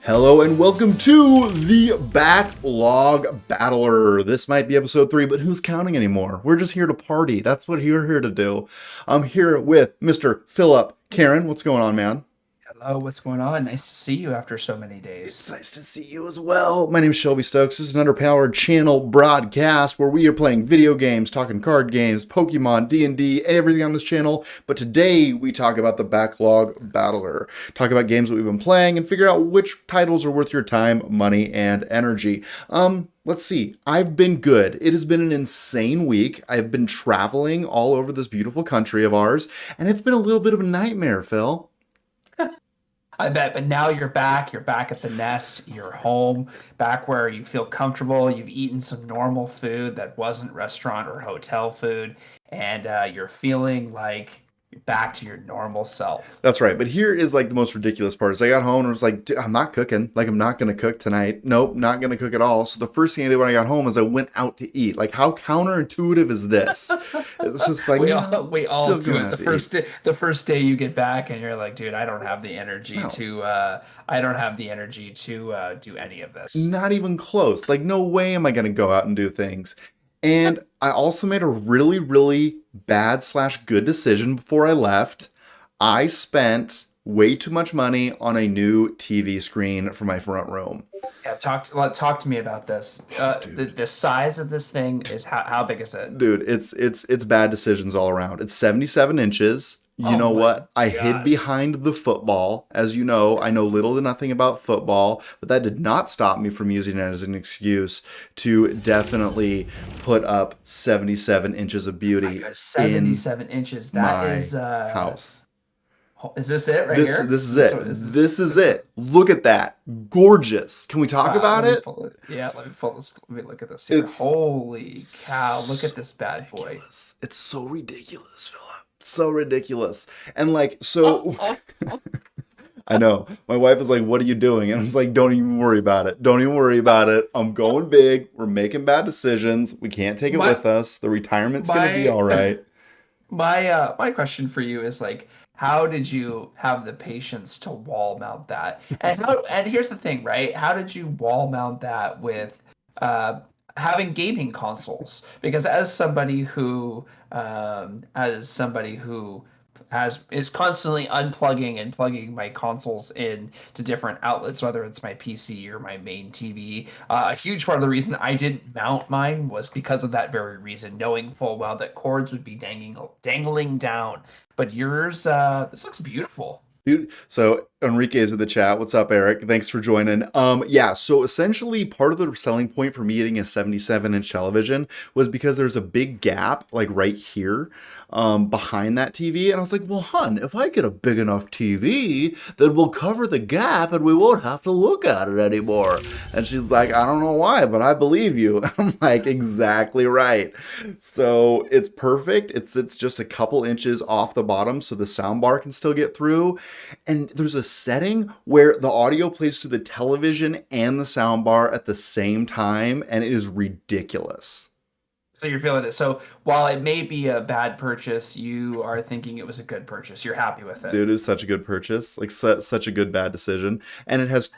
Hello and welcome to the Backlog Battler. This might be episode 3, but who's counting anymore? We're just here to party. That's what we're here to do. I'm here with Mr. Philip. Karen, what's going on, man? Hello, what's going on? Nice to see you after so many It's days. nice to see you as well. My name is Shelby Stokes. This is an underpowered channel broadcast where we are playing video games, talking card games, Pokemon, D&D, and everything on this channel. But today we talk about the Backlog Battler. Talk about games that we've been playing and figure out which titles are worth your time, money, and energy. Let's see. I've been good. It has been an insane week. I've been traveling all over this beautiful country of ours, and it's been a little bit of a nightmare, Phil. I bet, but now you're back. You're back at the nest. You're home, back where you feel comfortable. You've eaten some normal food that wasn't restaurant or hotel food, and you're feeling like you're back to your normal self. That's right. But here is like the most ridiculous part is I got home and was like, dude, I'm not cooking. Like, I'm not going to cook tonight. Nope, not going to cook at all. So the first thing I did when I got home is I went out to eat. Like, how counterintuitive is this? It's just like, no, We all still do going it out to eat. the first day you get back, and you're like, dude, I don't have the energy No, to do any of this. not even close. Like, no way am I going to go out and do things. And I also made a really, really bad slash good decision before I left. I spent way too much money on a new TV screen for my front room. Yeah, talk to me about this. The Dude, the size of this thing is how big is it? dude, it's bad decisions all around. It's 77 inches. You Oh know my what? I hid gosh. behind the football. As you know, I know little to nothing about football, but that did not stop me from using it as an excuse to definitely put up 77 inches of My beauty God, in 77 inches. That my house. is this it right This here? this is Is this it. what is this This is it. Look at that. Gorgeous. Can we talk about let me it? pull it. Yeah, let me pull this. Let me look at this here. It's Holy cow, look at so this bad boy. ridiculous. It's so ridiculous, Philip. So ridiculous. And like, Oh, so oh, oh. I know. My wife is like, "What are you doing?" And I was like, "Don't even worry about it. Don't even worry about it. I'm going big. We're making bad decisions. We can't take it My with us. The retirement's gonna be my all right." my question for you is like, how did you have the patience to wall mount that? And here's the thing, right? How did you wall mount that with uh having gaming consoles? Because as somebody who has is constantly unplugging and plugging my consoles in to different outlets, whether it's my PC or my main TV. A huge part of the reason I didn't mount mine was because of that very reason, knowing full well that cords would be dangling down. But yours, this looks beautiful. Dude, so Enrique is in the chat. What's up, Eric? Thanks for joining. Yeah, so essentially part of the selling point for me getting a 77-inch television was because there's a big gap like right here behind that TV. And I was like, well, hun, if I get a big enough TV, then we'll cover the gap and we won't have to look at it anymore. And she's like, I don't know why, but I believe you. I'm like, exactly right. So it's perfect. It's just a couple inches off the bottom so the sound bar can still get through. And there's a setting where the audio plays through the television and the soundbar at the same time, and it is ridiculous. So you're feeling it. So while it may be a bad purchase, you are thinking it was a good purchase. You're happy with it. Dude, it is such a good purchase, like such a good bad decision, and it has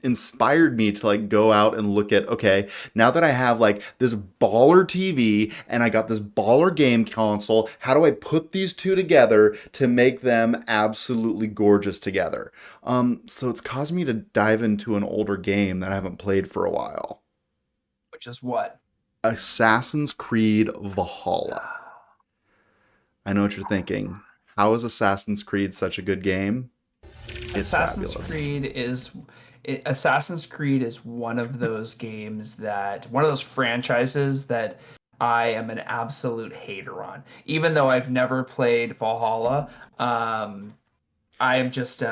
inspired me to like go out and look at, okay, now that I have like this baller TV and I got this baller game console, how do I put these two together to make them absolutely gorgeous together? So it's caused me to dive into an older game that I haven't played for a while. Which is what? Assassin's Creed Valhalla. I know what you're thinking. How is Assassin's Creed such a good game? It's Assassin's fabulous. Creed is Assassin's Creed is one of those games that one of those franchises that I am an absolute hater on. Even though I've never played Valhalla, I am just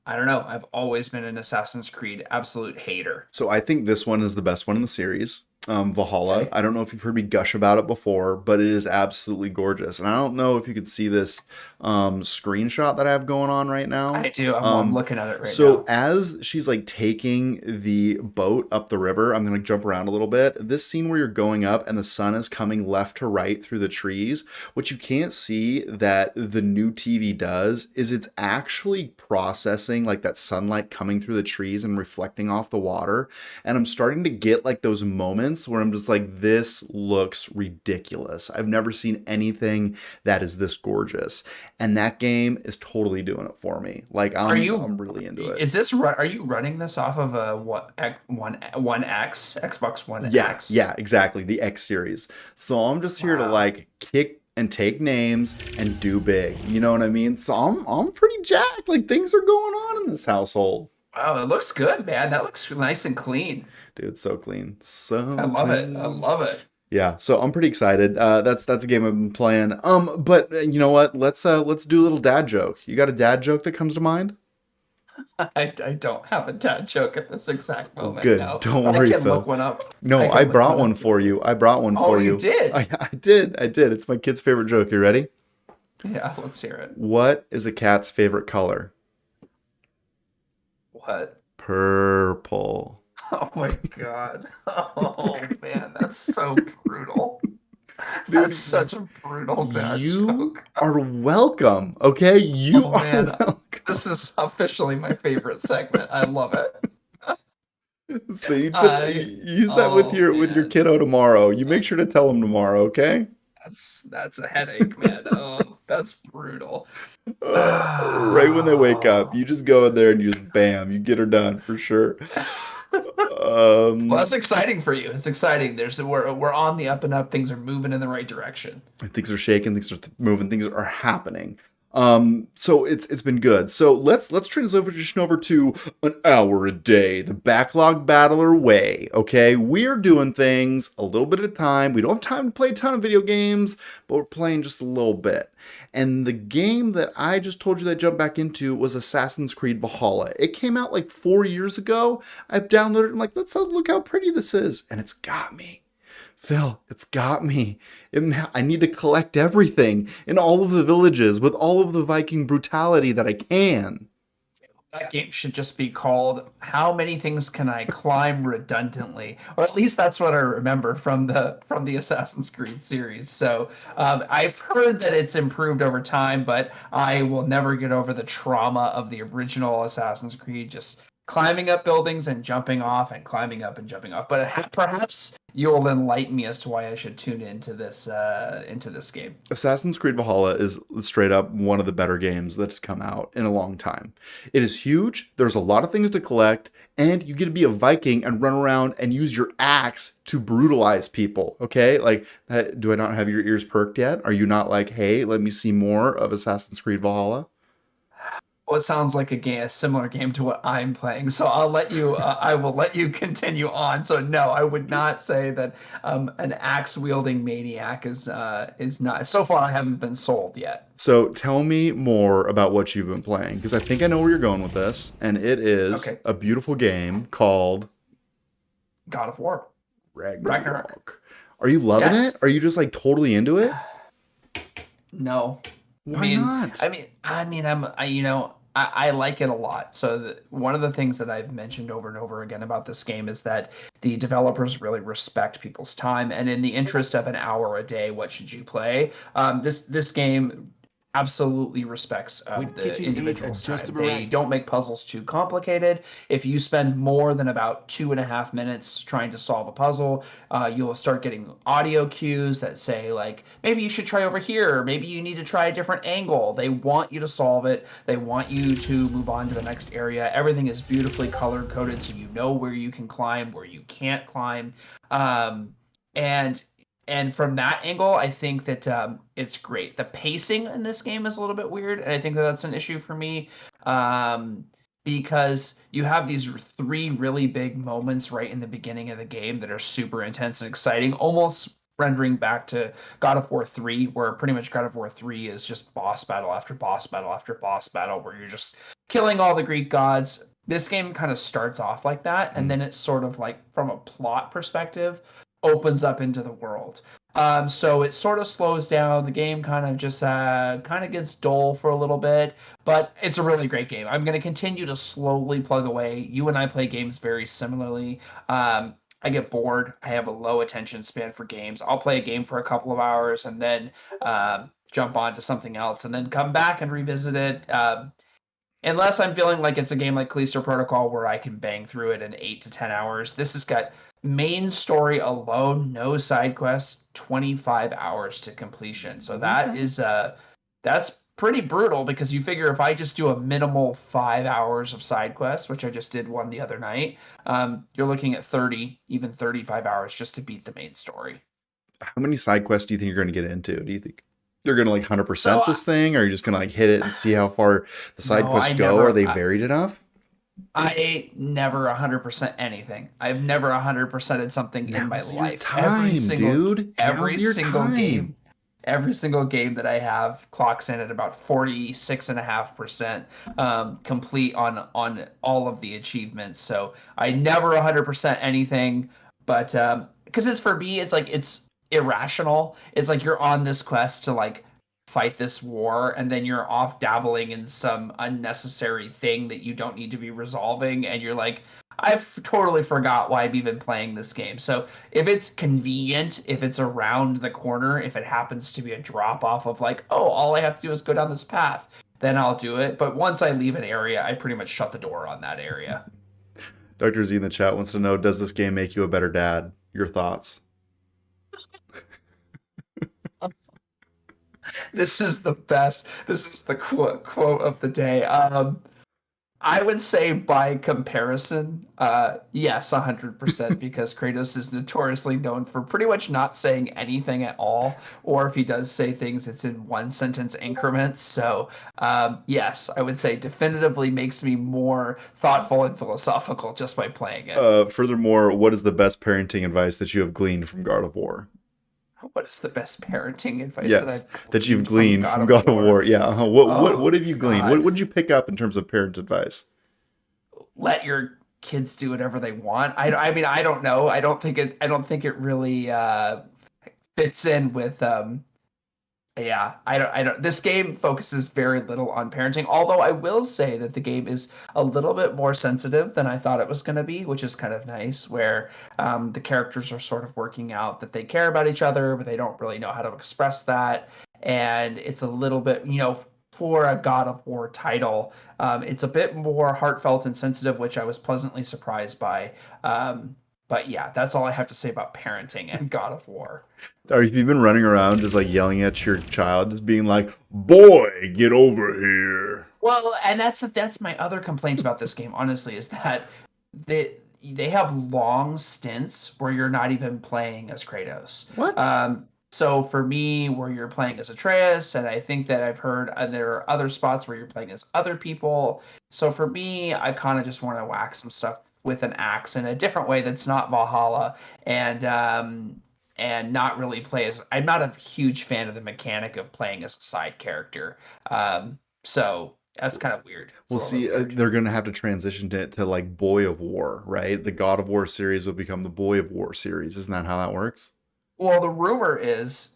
I don't know. I've always been an Assassin's Creed absolute hater. So I think this one is the best one in the series. Valhalla. Okay. I don't know if you've heard me gush about it before, but it is absolutely gorgeous. And I don't know if you could see this screenshot that I have going on right now. I do. I'm looking at it right So now. as she's like taking the boat up the river, I'm gonna jump around a little bit. This scene where you're going up and the sun is coming left to right through the trees, what you can't see that the new TV does is it's actually processing like that sunlight coming through the trees and reflecting off the water. And I'm starting to get like those moments where I'm just like, this looks ridiculous. I've never seen anything that is this gorgeous. And that game is totally doing it for me. Like Are I'm you? really into it. Is this Are you running this off of a one X Xbox One Yeah, X? yeah, exactly. The X series. So I'm just here to Wow. like kick and take names and do big. You know what I mean? So I'm pretty jacked. Like things are going on in this household. Wow, it looks good, man. That looks nice and clean. Dude, so clean. I So love it. I clean. love it. Yeah, so I'm pretty excited. That's a game I've been playing. But you know what? Let's do a little dad joke. You got a dad joke that comes to mind? I don't have a dad joke at this exact Oh, moment, good. no. Don't But I worry, can look Phil. one up. I No, I can look brought one one up. for you. I brought one Oh, for you you. did? I did. I did. It's my kid's favorite joke. You ready? Yeah, let's hear it. What is a cat's favorite color? What? Purple. Oh my God. Oh man, that's so brutal. That's Dude, such a brutal dad you joke. are welcome. Okay? You Oh are man, welcome. this is officially my favorite segment. I love it. So you I, use that oh with your man, kiddo tomorrow. You make sure to tell him tomorrow, okay? that's a headache, man. Oh, that's brutal. Right when they wake up, Oh. you just go in there and you just bam, you get her done for sure. Well, Um, that's exciting for you. It's exciting. We're on the up and up. Things are moving in the right direction. things are shaking, things are moving, things are happening. So it's been good. So let's transition over to an hour a day, the backlog battler way. Okay, we're doing things a little bit at a time. We don't have time to play a ton of video games, but we're playing just a little bit. And the game that I just told you that I jumped back into was Assassin's Creed Valhalla. It came out like 4 years ago. I've downloaded it. I'm like, look how pretty this is, and it's got me. Phil, it's got me. I need to collect everything in all of the villages with all of the Viking brutality that I can. That game should just be called "How Many Things Can I Climb Redundantly?" Or at least that's what I remember from the Assassin's Creed series. So I've heard that it's improved over time, but I will never get over the trauma of the original Assassin's Creed, just climbing up buildings and jumping off and climbing up and jumping off. But perhaps you'll enlighten me as to why I should tune into this game. Assassin's Creed Valhalla is straight up one of the better games that's come out in a long time. It is huge, there's a lot of things to collect, and you get to be a Viking and run around and use your axe to brutalize people, okay? Like, do I not have your ears perked yet? Are you not like, hey, let me see more of Assassin's Creed Valhalla? Well, it sounds like a similar game to what I'm playing. So I will let you continue on. So no, I would not say that an axe wielding maniac is not. So far, I haven't been sold yet. So tell me more about what you've been playing, because I think I know where you're going with this, and it is Okay, a beautiful game called God of War, Ragnarok. Ragnarok. Are you loving it? Yes. Are you just like totally into it? No. I Why mean, not? I like it a lot. So one of the things that I've mentioned over and over again about this game is that the developers really respect people's time, and in the interest of an hour a day, what should you play? This game absolutely respects With the KitchenAid's individual's time. adjustable They rack. don't make puzzles too complicated. If you spend more than about 2.5 minutes trying to solve a puzzle, you'll start getting audio cues that say like maybe you should try over here, or maybe you need to try a different angle. They want you to solve it. They want you to move on to the next area. Everything is beautifully color coded so you know where you can climb, where you can't climb. um, and and from that angle, I think that it's great. The pacing in this game is a little bit weird, and I think that that's an issue for me, um, because you have these three really big moments right in the beginning of the game that are super intense and exciting, almost rendering back to God of War 3, where pretty much God of War 3 is just boss battle after boss battle after boss battle, where you're just killing all the Greek gods. This game kind of starts off like that, and Mm. then it's sort of like from a plot perspective, opens up into the world. So it sort of slows down. The game kind of just kind of gets dull for a little bit, but it's a really great game. I'm going to continue to slowly plug away. You and I play games very similarly. I get bored. I have a low attention span for games. I'll play a game for a couple of hours and then jump on to something else and then come back and revisit it. Unless I'm feeling like it's a game like Callisto Protocol where I can bang through it in 8 to 10 hours. This has got main story alone, no side quests, 25 hours to completion. So Okay. that's pretty brutal because you figure if I just do a minimal 5 hours of side quests, which I just did one the other night, you're looking at 30, even 35 hours just to beat the main story. How many side quests do you think you're going to get into? Do you think you're going to like So 100% this thing, or are you just going to like hit it and see how far the side no, quests I go? Are never. they varied enough? I never 100% anything. I've never 100%ed something in my Now's your life. time, dude. Every Now's your single time. game, every single game that I have clocks in at about 46.5% complete on all of the achievements. So I never 100% anything, but because it's for me, it's like it's irrational. It's like you're on this quest to like fight this war and then you're off dabbling in some unnecessary thing that you don't need to be resolving and you're like I've totally forgot why I'm even playing this game. So if it's convenient, if it's around the corner, if it happens to be a drop off of like, oh, all I have to do is go down this path, then I'll do it. But once I leave an area, I pretty much shut the door on that area. Dr. Z in the chat wants to know, does this game make you a better dad? Your thoughts? This is the best. This is the quote of the day. I would say by comparison, yes, 100%, because Kratos is notoriously known for pretty much not saying anything at all, or if he does say things, it's in one sentence increments. So, yes, I would say definitively makes me more thoughtful and philosophical just by playing it. Furthermore, what is the best parenting advice that you have gleaned from God of War? What is the best parenting advice that Yes, I've that you've gleaned from gleaned God from of God of War? War. Yeah. What Oh, have you gleaned? God. What did you pick up in terms of parent advice? Let your kids do whatever they want. I mean, I don't know. I don't think it really fits in with yeah, I don't this game focuses very little on parenting, although I will say that the game is a little bit more sensitive than I thought it was going to be, which is kind of nice, where the characters are sort of working out that they care about each other, but they don't really know how to express that. And it's a little bit, for a God of War title, it's a bit more heartfelt and sensitive, which I was pleasantly surprised by. But yeah, that's all I have to say about parenting and God of War. Or if you've been running around just like yelling at your child, just being like, "Boy, get over here." Well, and that's my other complaint about this game, honestly, is that they have long stints where you're not even playing as Kratos. What? So for me, where you're playing as Atreus, and I think that I've heard there are other spots where you're playing as other people. So for me, I kind of just want to whack some stuff with an axe in a different way that's not Valhalla, and not really play as. I'm not a huge fan of the mechanic of playing as a side character. So that's kind of weird. It's a Well, little bit see, weird. they're going to have to transition to like Boy of War, right? The God of War series will become the Boy of War series. Isn't that how that works? Well, the rumor is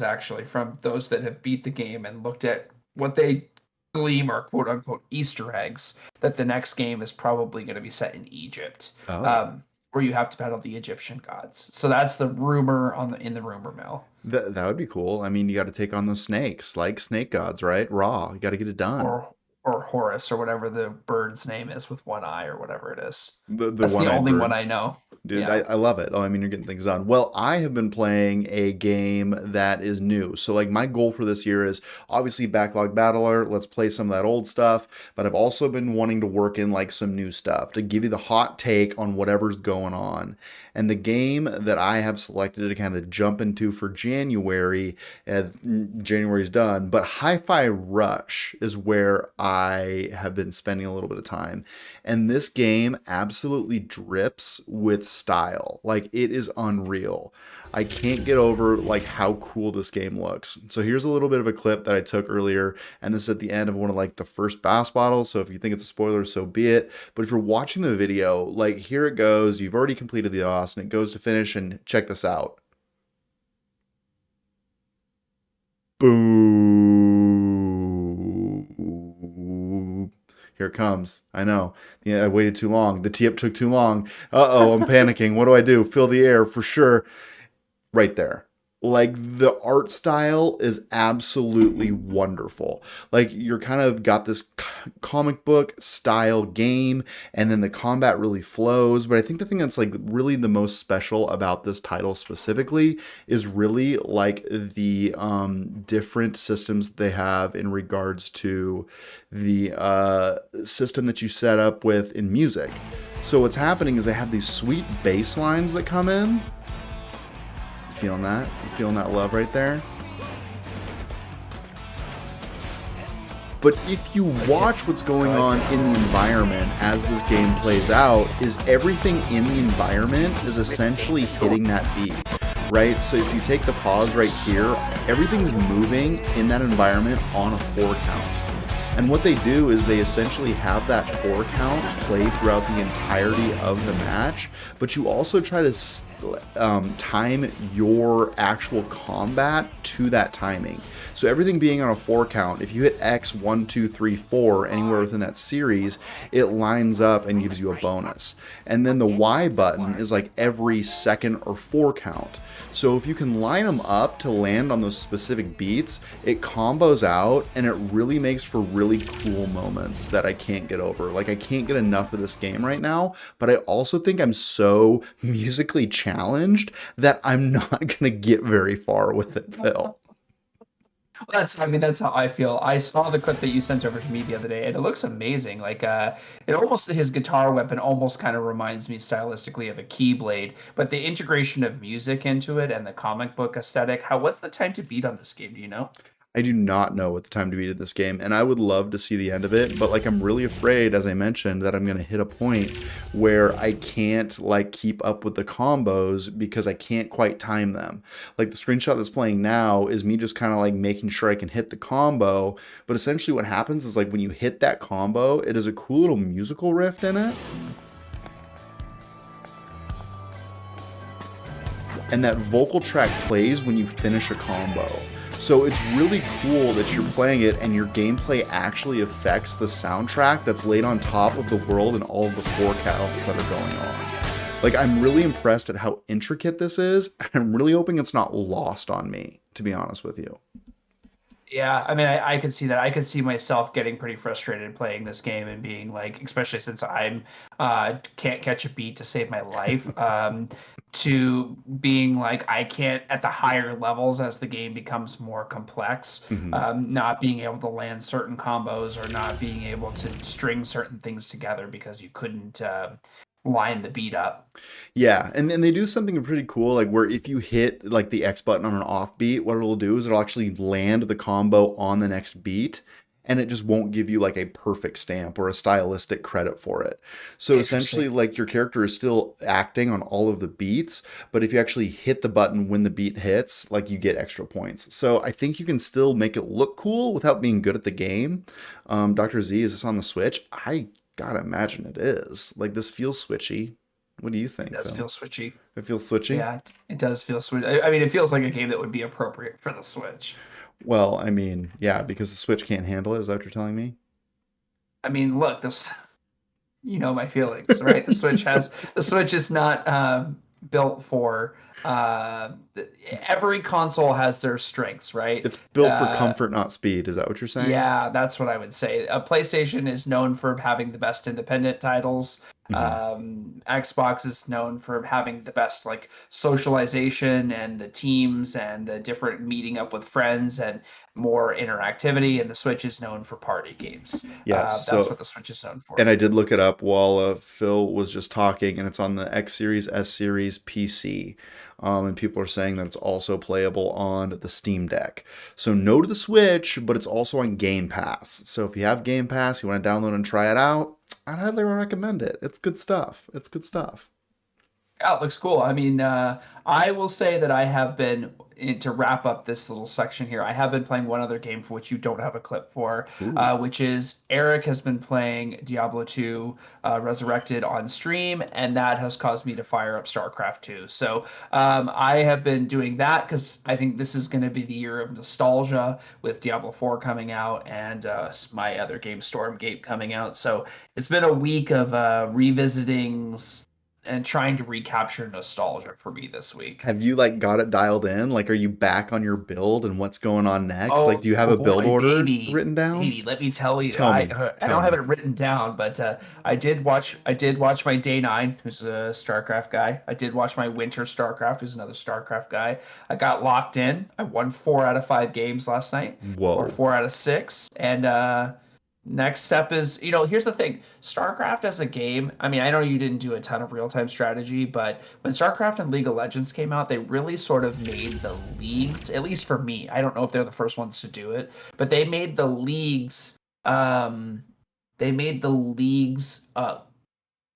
actually from those that have beat the game and looked at what they gleam are quote unquote Easter eggs that the next game is probably going to be set in Egypt, Oh, where you have to battle the Egyptian gods. So that's the rumor on the in the rumor mill. that would be cool. I mean, you got to take on those snakes, like snake gods, right? Raw. You got to get it done. Or Horus or whatever the bird's name is with one eye or whatever it is. The That's the one-eyed only one bird. I know. Dude, Yeah. I love it. Oh, I mean, you're getting things done. Well, I have been playing a game that is new. So, like, my goal for this year is obviously Backlog Battler. Let's play some of that old stuff. But I've also been wanting to work in, like, some new stuff to give you the hot take on whatever's going on. And the game that I have selected to kind of jump into for January, January's done, but Hi Fi Rush is where I have been spending a little bit of time. And this game absolutely drips with style. Like, it is unreal. I can't get over like how cool this game looks. So here's a little bit of a clip that I took earlier, and this is at the end of one of like the first boss battles. So if you think it's a spoiler, so be it. But if you're watching the video, like, here it goes. You've already completed the boss, and it goes to finish. And check this out. Boom. Here it comes. I know. Yeah, I waited too long. The tee up took too long. Uh-oh, I'm panicking. What do I do? Fill the air for sure. Right there. Like, the art style is absolutely wonderful. Like, you're kind of got this comic book style game, and then the combat really flows. But I think the thing that's like really the most special about this title specifically is really like the different systems that they have in regards to the system that you set up with in music. So what's happening is they have these sweet bass lines that come in. Feeling that? You feeling that love right there? But if you watch what's going on in the environment as this game plays out, is everything in the environment is essentially hitting that beat, right? So if you take the pause right here, everything's moving in that environment on a 4 count. And what they do is they essentially have that 4 count play throughout the entirety of the match, but you also try to time your actual combat to that timing. So everything being on a 4 count, if you hit X 1, 2, 3, 4 anywhere within that series, it lines up and gives you a bonus. And then the Y button is like every second or 4 count. So if you can line them up to land on those specific beats, it combos out and it really makes for really cool moments that I can't get over. Like, I can't get enough of this game right now, but I also think I'm so musically challenged that I'm not going to get very far with it, Phil. That's how I feel. I saw the clip that you sent over to me the other day, and it looks amazing. Like, it almost, his guitar weapon almost kind of reminds me stylistically of a Keyblade, but the integration of music into it and the comic book aesthetic. What's the time to beat on this game? Do you know? I do not know what the time to beat in this game, and I would love to see the end of it, but like, I'm really afraid, as I mentioned, that I'm going to hit a point where I can't like keep up with the combos because I can't quite time them. Like, the screenshot that's playing now is me just kind of like making sure I can hit the combo, but essentially what happens is like when you hit that combo, it has a cool little musical riff in it. And that vocal track plays when you finish a combo. So it's really cool that you're playing it and your gameplay actually affects the soundtrack that's laid on top of the world and all of the 4 counts that are going on. Like, I'm really impressed at how intricate this is, and I'm really hoping it's not lost on me, to be honest with you. Yeah, I mean, I could see that. I could see myself getting pretty frustrated playing this game and being like, especially since I'm can't catch a beat to save my life, to being like, I can't at the higher levels as the game becomes more complex, Mhm. not being able to land certain combos or not being able to string certain things together because you couldn't line the beat up. Yeah, and then they do something pretty cool, like where if you hit like the X button on an off beat, what it'll do is it'll actually land the combo on the next beat, and it just won't give you like a perfect stamp or a stylistic credit for it. So essentially, Interesting. like, your character is still acting on all of the beats, but if you actually hit the button when the beat hits, like, you get extra points. So I think you can still make it look cool without being good at the game. Dr. Z, is this on the Switch? I gotta imagine it is. Like, this feels switchy. What do you It think, does Phil? feel switchy. It feels switchy? Yeah, it does feel switchy. I mean, it feels like a game that would be appropriate for the Switch. Well, I mean, yeah, because the Switch can't handle it. Is that what you're telling me? I mean, look, this, you know my feelings, right? The Switch is not built for every console has their strengths, right? It's built for Uh, comfort, not speed. Is that what you're saying? yeah, that's what I would say. PlayStation is known for having the best independent titles. Hmm. Xbox is known for having the best like socialization and the teams and the different meeting up with friends and more interactivity. And the Switch is known for party games. Yeah, That's what so, the Switch is known for. and I did look it up while Phil was just talking, and it's on the X Series, S Series, PC. And people are saying that it's also playable on the Steam Deck. So no to the Switch, but it's also on Game Pass. So if you have Game Pass, you want to download and try it out, I'd highly recommend it. It's good stuff. It's good stuff. Yeah, it looks cool. I mean, I will say that I have been, to wrap up this little section here, I have been playing one other game for which you don't have a clip for, Ooh. which is Eric has been playing Diablo 2 Resurrected on stream, and that has caused me to fire up StarCraft 2. So I have been doing that because I think this is going to be the year of nostalgia with Diablo 4 coming out and my other game, Stormgate, coming out. So it's been a week of revisiting and trying to recapture nostalgia for me this week. Have you like got it dialed in? Like, are you back on your build and what's going on next? Like, Oh do you have a build boy, order baby, written down? baby, let me tell you, Tell me. I Tell don't have me. it written down, but I did watch my Day Nine, who's a StarCraft guy. I did watch my Winter StarCraft, who's another StarCraft guy. I got locked in. I won 4 out of 5 games last night, or Whoa. 4 out of 6, and next step is, here's the thing. StarCraft as a game, I mean, I know you didn't do a ton of real-time strategy, but when StarCraft and League of Legends came out, they really sort of made the leagues, at least for me, I don't know if they're the first ones to do it, but um they made the leagues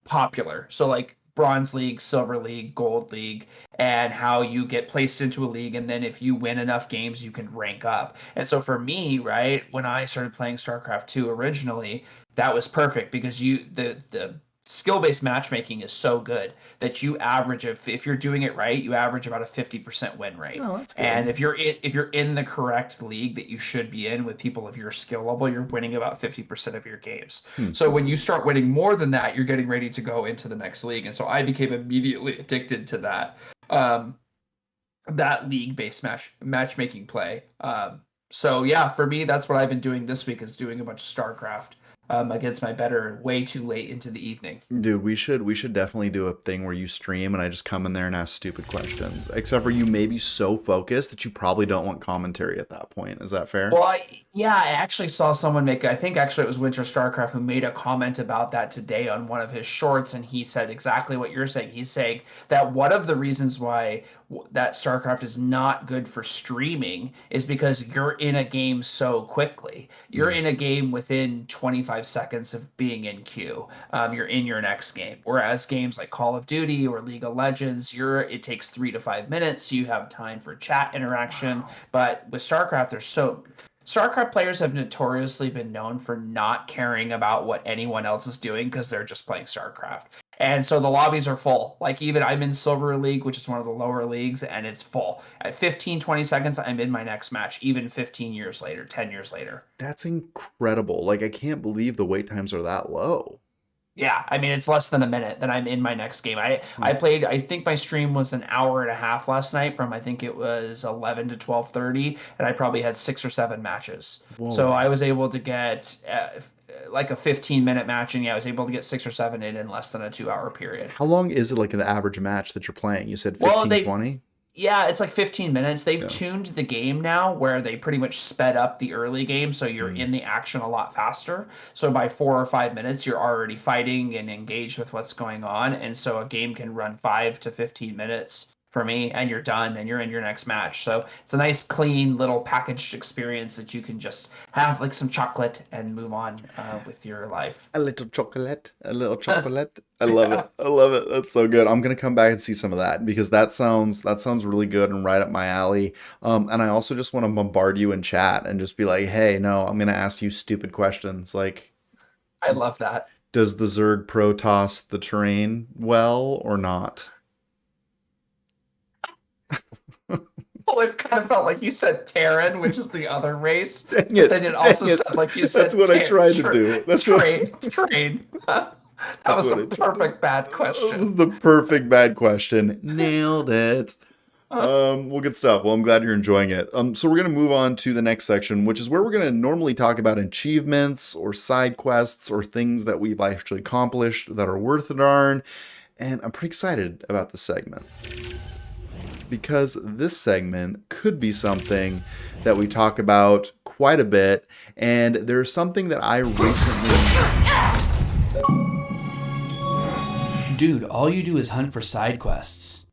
popular. So like Bronze League, Silver League, Gold League, and how you get placed into a league, and then if you win enough games, you can rank up. And so for me, right, when I started playing StarCraft 2 originally, that was perfect because the skill-based matchmaking is so good that you average, if you're doing it right, you average about a 50% win rate. Oh, that's And good. if you're in the correct league that you should be in with people of your skill level, you're winning about 50% of your games. Hmm. So when you start winning more than that, you're getting ready to go into the next league. And so I became immediately addicted to um, that league-based matchmaking play. So yeah, for me, that's what I've been doing this week is doing a bunch of StarCraft against my better way too late into the evening. Dude, we should definitely do a thing where you stream and I just come in there and ask stupid questions. Except for you may be so focused that you probably don't want commentary at that point. Is that fair? Well, I actually saw someone make, I think actually it was Winter StarCraft who made a comment about that today on one of his shorts, and he said exactly what you're saying. He's saying that one of the reasons why that StarCraft is not good for streaming is because you're in a game so quickly. You're Mm. in a game within 25 seconds of being in queue. You're in your next game. Whereas games like Call of Duty or League of Legends, it takes 3 to 5 minutes. So you have time for chat interaction. Wow. But with StarCraft, StarCraft players have notoriously been known for not caring about what anyone else is doing because they're just playing StarCraft. And so the lobbies are full. Like even I'm in Silver League, which is one of the lower leagues, and it's full. At 15, 20 seconds, I'm in my next match, even 15 years later, 10 years later. That's incredible. Like, I can't believe the wait times are that low. Yeah, I mean it's less than a minute that I'm in my next game. I Hmm. I played. I think my stream was an hour and a half last night, from I think it was 11 to 12:30, and I probably had 6 or 7 matches. So Whoa. I was able to get like a 15-minute match, and yeah, I was able to get 6 or 7 in less than a 2 hour period. How long is it like the average match that you're playing? You said Well, 15, they 20? Yeah, it's like 15 minutes. They've Yeah. tuned the game now where they pretty much sped up the early game so you're Hmm. in the action a lot faster. So by 4 or 5 minutes, you're already fighting and engaged with what's going on. And so a game can run 5 to 15 minutes for me, and you're done and you're in your next match. So it's a nice, clean little packaged experience that you can just have like some chocolate and move on with your life. A little chocolate, a little chocolate. I love it. Yeah. I love it. That's so good. I'm gonna come back and see some of that because that sounds really good and right up my alley. And I also just want to bombard you in chat and just be like, hey, no, I'm gonna ask you stupid questions like, I love that. does the Zerg Pro toss the terrain well or not? Well, it kind of felt like you said Terran, which is the other race, Dang but it! then it Dang also it! sounds like you That's said what I tried to do. train, train. That That's was a what I tried to. perfect bad That was question. the perfect bad question. Nailed it. Huh? Well, good stuff. Well, I'm glad you're enjoying it. So we're gonna move on to the next section, which is where we're gonna normally talk about achievements or side quests or things that we've actually accomplished that are worth a darn. And I'm pretty excited about this segment because this segment could be something that we talk about quite a bit. And there's something that I recently. Dude, all you do is hunt for side quests.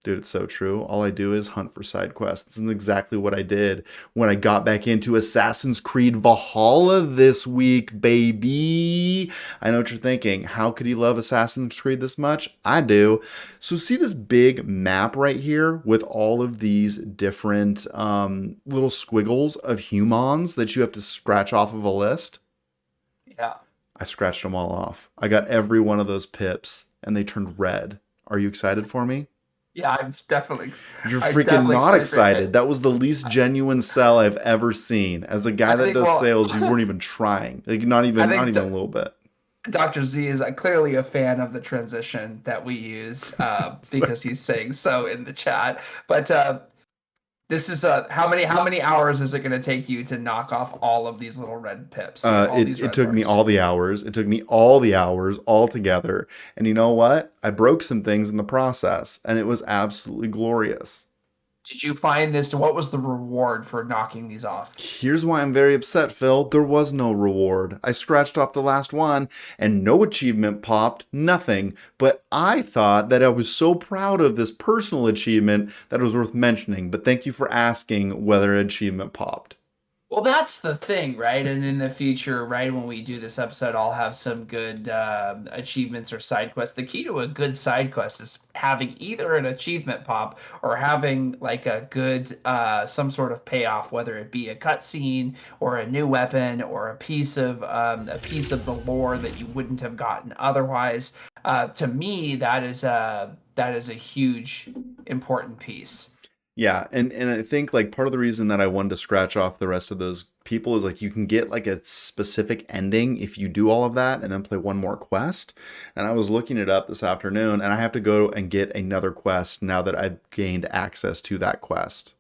Dude, it's so true. All I do is hunt for side quests. This is exactly what I did when I got back into Assassin's Creed Valhalla this week, baby. I know what you're thinking. How could he love Assassin's Creed this much? I do. So, see this big map right here with all of these different little squiggles of humans that you have to scratch off of a list? Yeah. I scratched them all off. I got every one of those pips and they turned red. Are you excited for me? Yeah, You're I'm freaking definitely not excited for excited. it. That was the least genuine sell I've ever seen. As a guy I that think, does well, sales, you weren't even trying. Like I not think even a little bit. Dr. Z is clearly a fan of the transition that we used because he's saying so in the chat. But this is how many hours is it going to take you to knock off all of these little red pips here, all these It red took me bars? all the hours. It took me all the hours all together. And you know what? I broke some things in the process, and it was absolutely glorious. Did you find this? What was the reward for knocking these off? Here's why I'm very upset, Phil. There was no reward. I scratched off the last one and no achievement popped, nothing. But I thought that I was so proud of this personal achievement that it was worth mentioning. But thank you for asking whether an achievement popped. Well, that's the thing, right? And in the future, right, when we do this episode, I'll have some good achievements or side quests. The key to a good side quest is having either an achievement pop or having like a good some sort of payoff, whether it be a cutscene or a new weapon or a piece of the lore that you wouldn't have gotten otherwise. To me, that is a huge important piece. Yeah, and I think like part of the reason that I wanted to scratch off the rest of those people is like you can get like a specific ending if you do all of that and then play one more quest. And I was looking it up this afternoon and I have to go and get another quest now that I've gained access to that quest.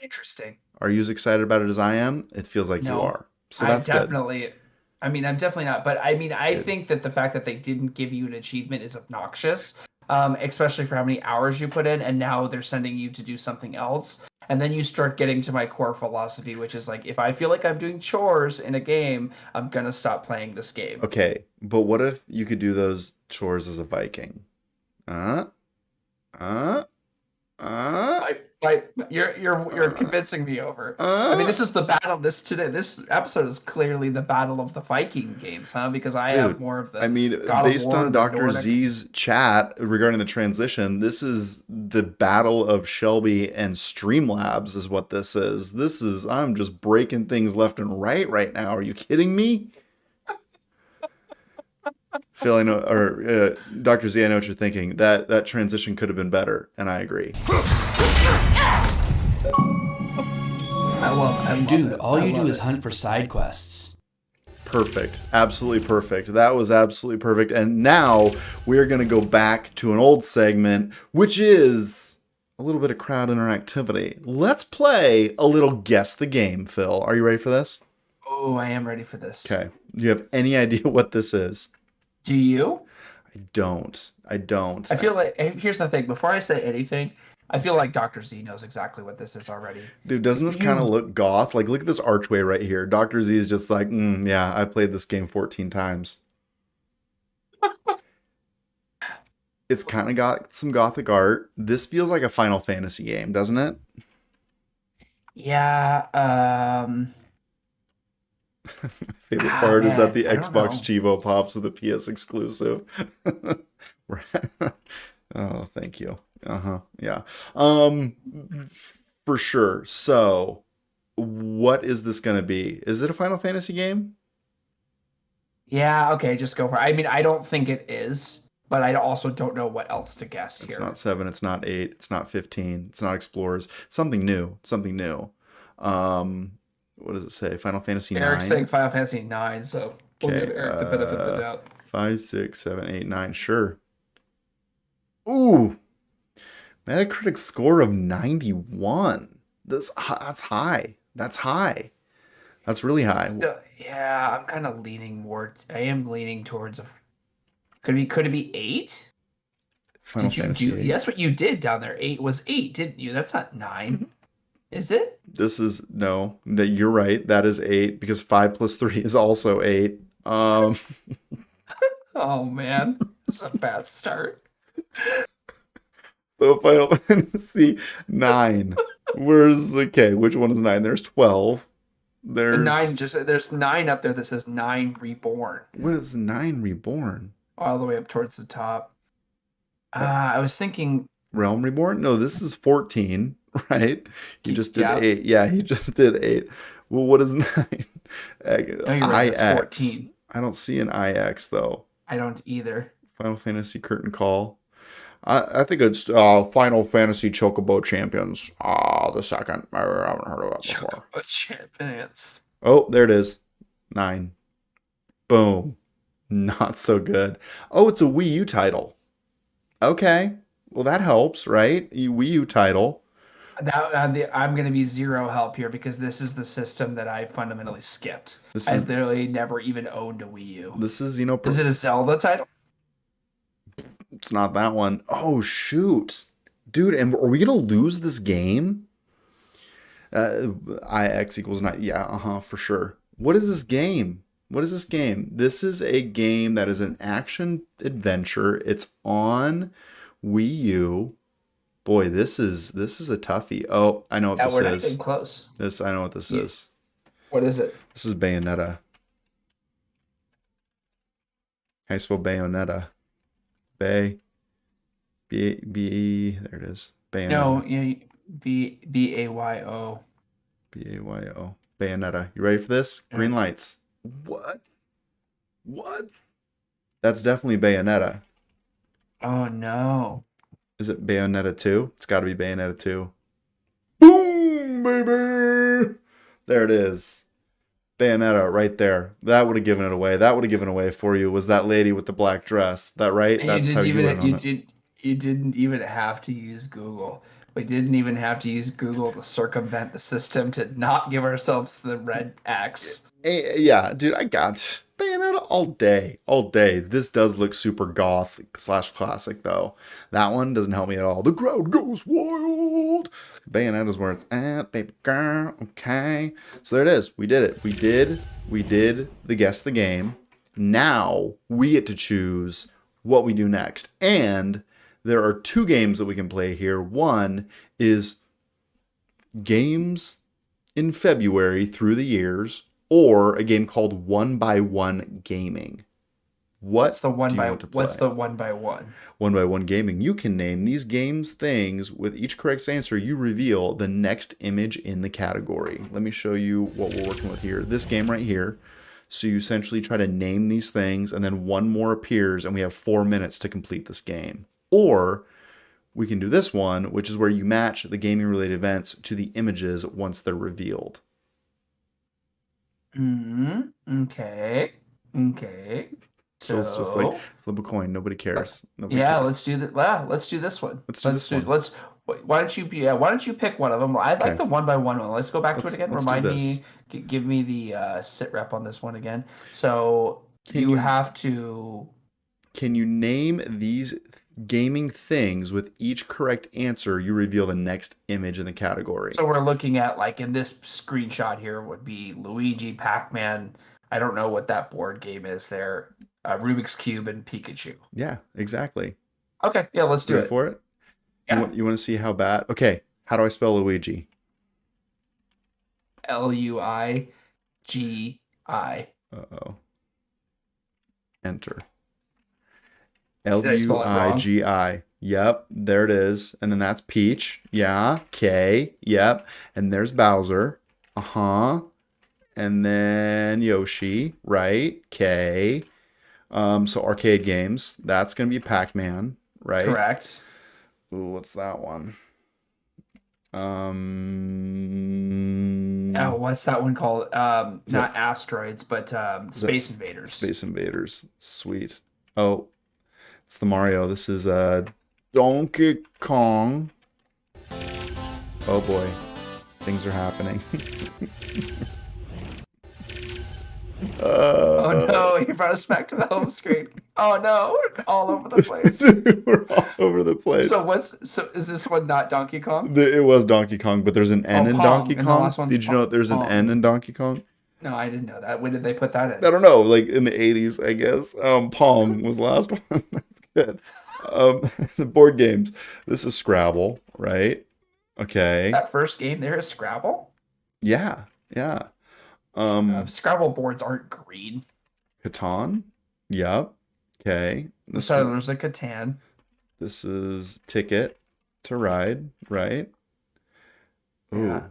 Interesting. Are you as excited about it as I am? It feels like you No, are. So I that's good. definitely, I'm definitely not. But I mean, I Good. think that the fact that they didn't give you an achievement is obnoxious, especially for how many hours you put in, and now they're sending you to do something else. And then you start getting to my core philosophy, which is like, if I feel like I'm doing chores in a game, I'm gonna stop playing this game. Okay, but what if you could do those chores as a Viking? Uh, uh, uh, You're uh, convincing me over. I mean, uh. this is the battle. This episode is clearly the battle of the Viking games, huh? Because I have Dude, more of I the mean, God of based War, on the Dr. Nordic. Z's chat regarding the transition, this is the battle of Shelby and Streamlabs, is what this is. I'm just breaking things left and right now. Are you kidding me? Phil, I know, or Dr. Z, I know what you're thinking. That transition could have been better, and I agree. I love Dude, it. all I you do love is it. hunt for side quests. Perfect. Absolutely perfect. That was absolutely perfect. And now we're going to go back to an old segment, which is a little bit of crowd interactivity. Let's play a little guess the game, Phil. Are you ready for this? Oh, I am ready for this. Okay. Do you have any idea what this is? Do you? I don't. I don't. I feel like here's the thing. Before I say anything, I feel like Dr. Z knows exactly what this is already. Dude, doesn't this kind of You, look goth? Like, look at this archway right here. Dr. Z is just like, yeah, I played this game 14 times. It's kind of got some gothic art. This feels like a Final Fantasy game, doesn't it? yeah. My favorite part is that Man, the I don't Xbox know. Chivo pops with a PS exclusive. Oh, thank you. Uh-huh. Yeah. Um, for sure. So, what is this going to be? Is it a Final Fantasy game? Yeah. Okay, just go for it. I mean, I don't think it is, but I also don't know what else to guess It's not here. 7, it's not 8, it's not 15, it's not Explorers. Something new, something new. Um, what does it say? Final Fantasy Eric's 9? saying Final Fantasy 9, so we'll give Okay. Eric the benefit of the doubt. 5, 6, 7, 8, 9. Sure. Ooh, Metacritic score of 91. That's high. That's high. That's really high. Still, yeah, I'm kind of leaning more. I am leaning towards a. Could it be 8? Final Did you Fantasy do? 8. That's what you did down there. 8 was 8, didn't you? That's not 9, is it? This is no, that you're right. That is 8 because 5 plus 3 is also 8. Um, Oh man, this is a bad start. So Final Fantasy 9. Where's okay? Which one is 9? There's 12. Nine, There's just there's nine up there that says nine reborn, what is 9 Reborn? all the way up towards the top. Uh, I was thinking, Realm Reborn? No, this is 14, right? He just did yeah, 8. Yeah, he just did 8. Well, what is 9? no, you're right, it's IX. 14. I don't see an IX though. I don't either. Final Fantasy Curtain Call. I think it's Final Fantasy Chocobo Champions. The second. I haven't heard of that before. Chocobo Champions. Oh, there it is. 9. Boom. Not so good. Oh, it's a Wii U title. Okay. Well, that helps, right? Wii U title. That I'm going to be zero help here because this is the system that I fundamentally skipped. This I is literally never even owned a Wii U. this is you know Is it a Zelda title? it's not that one. Oh shoot, dude! And are we gonna lose this game? IX equals 9. Yeah, for sure. What is this game? What is this game? This is a game that is an action adventure. It's on Wii U. Boy, this is a toughie. Oh, I know what Yeah, this we're not is. getting close. I know what this is. What is it? This is Bayonetta. How you spell Bayonetta? There it is. No, Bayonetta. yeah, Bayo. Bayo. Bayonetta. You ready for this? Yeah. Green lights. What? What? That's definitely Bayonetta. Oh no. Is it Bayonetta 2? It's got to be Bayonetta 2. Boom, baby! There it is. Bayonetta right there. That would have given it away. That would have given away for you. Was that lady with the black dress? That right? And That's how you went on it. you didn't even have to use Google. We didn't even have to use Google to circumvent the system to not give ourselves the red X. Yeah, dude, I got Bayonetta all day, all day. This does look super goth / classic though. That one doesn't help me at all. The crowd goes wild. Bayonetta's where it's at, baby girl. Okay, so there it is. We did it. We did the guess the game. Now we get to choose what we do next, and there are 2 games that we can play here. One is games in February through the years, or a game called 1x1 Gaming. What do you want to play? What's the 1x1? 1x1 Gaming. You can name these games things. With each correct answer, you reveal the next image in the category. Let me show you what we're working with here. This game right here. So you essentially try to name these things, and then one more appears, and we have 4 minutes to complete this game. Or we can do this one, which is where you match the gaming-related events to the images once they're revealed. Okay. So it's just like flip a coin. Nobody cares. Nobody cares. Let's do that. Yeah, let's do this one. Let's do this one. Why don't you pick one of them? I like the 1x1 one. Let's go back to it again. Remind me, give me the sit rep on this one again. So you have to. Can you name these gaming things? With each correct answer, you reveal the next image in the category. So we're looking at, like, in this screenshot here would be Luigi, Pac-Man. I don't know what that board game is there. Rubik's Cube and Pikachu. Yeah, exactly. Okay, yeah, let's do it. For it? Yeah. You want to see how bad? Okay, how do I spell Luigi? Luigi. Uh-oh. Enter. Did I spell it wrong? Luigi. Yep, there it is. And then that's Peach. Yeah. K. Yep. And there's Bowser. And then Yoshi. Right. K. So arcade games. That's gonna be Pac-Man. Right. Correct. Ooh, what's that one? Oh, what's that one called? Not Asteroids, but Space Invaders. Space Invaders. Sweet. Oh, it's the Mario. This is Donkey Kong. Oh boy, things are happening. Oh no, he brought us back to the home screen. Oh no, we're all over the place. Dude, we're all over the place. So is this one not Donkey Kong? It was Donkey Kong, but there's an N in Donkey Kong. Did you know there's an N in Donkey Kong? No, I didn't know that. When did they put that in? I don't know, like in the 80s, I guess. Pong was the last one. That's good. The board games. This is Scrabble, right? Okay. That first game there is Scrabble. Yeah, yeah. Um, Scrabble boards aren't green. Catan. Yep. Okay. So there's a Catan. This is Ticket to Ride, right? Yeah. Ooh.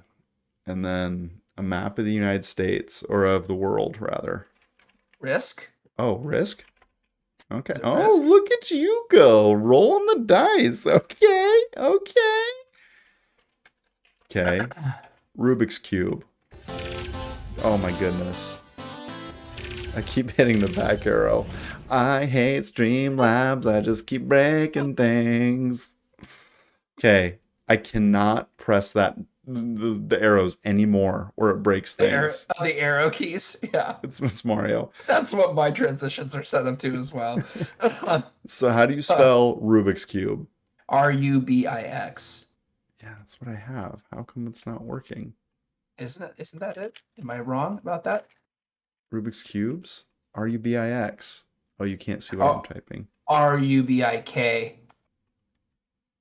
And then a map of the United States or of the world rather. Risk. Oh, Risk? Okay. Is it Oh, Risk? look at you go. Rolling the dice. Okay. Okay. Okay. Rubik's Cube. Oh my goodness. I keep hitting the back arrow. I hate Streamlabs. I just keep breaking things. Okay. I cannot press the arrows anymore or it breaks things. The arrow keys. Yeah. It's Mario. That's what my transitions are set up to as well. So how do you spell Rubik's Cube? Rubix. Yeah, that's what I have. How come it's not working? Isn't that it? Am I wrong about that? Rubik's Cubes? Rubix. Oh, you can't see what I'm Oh, typing. Rubik.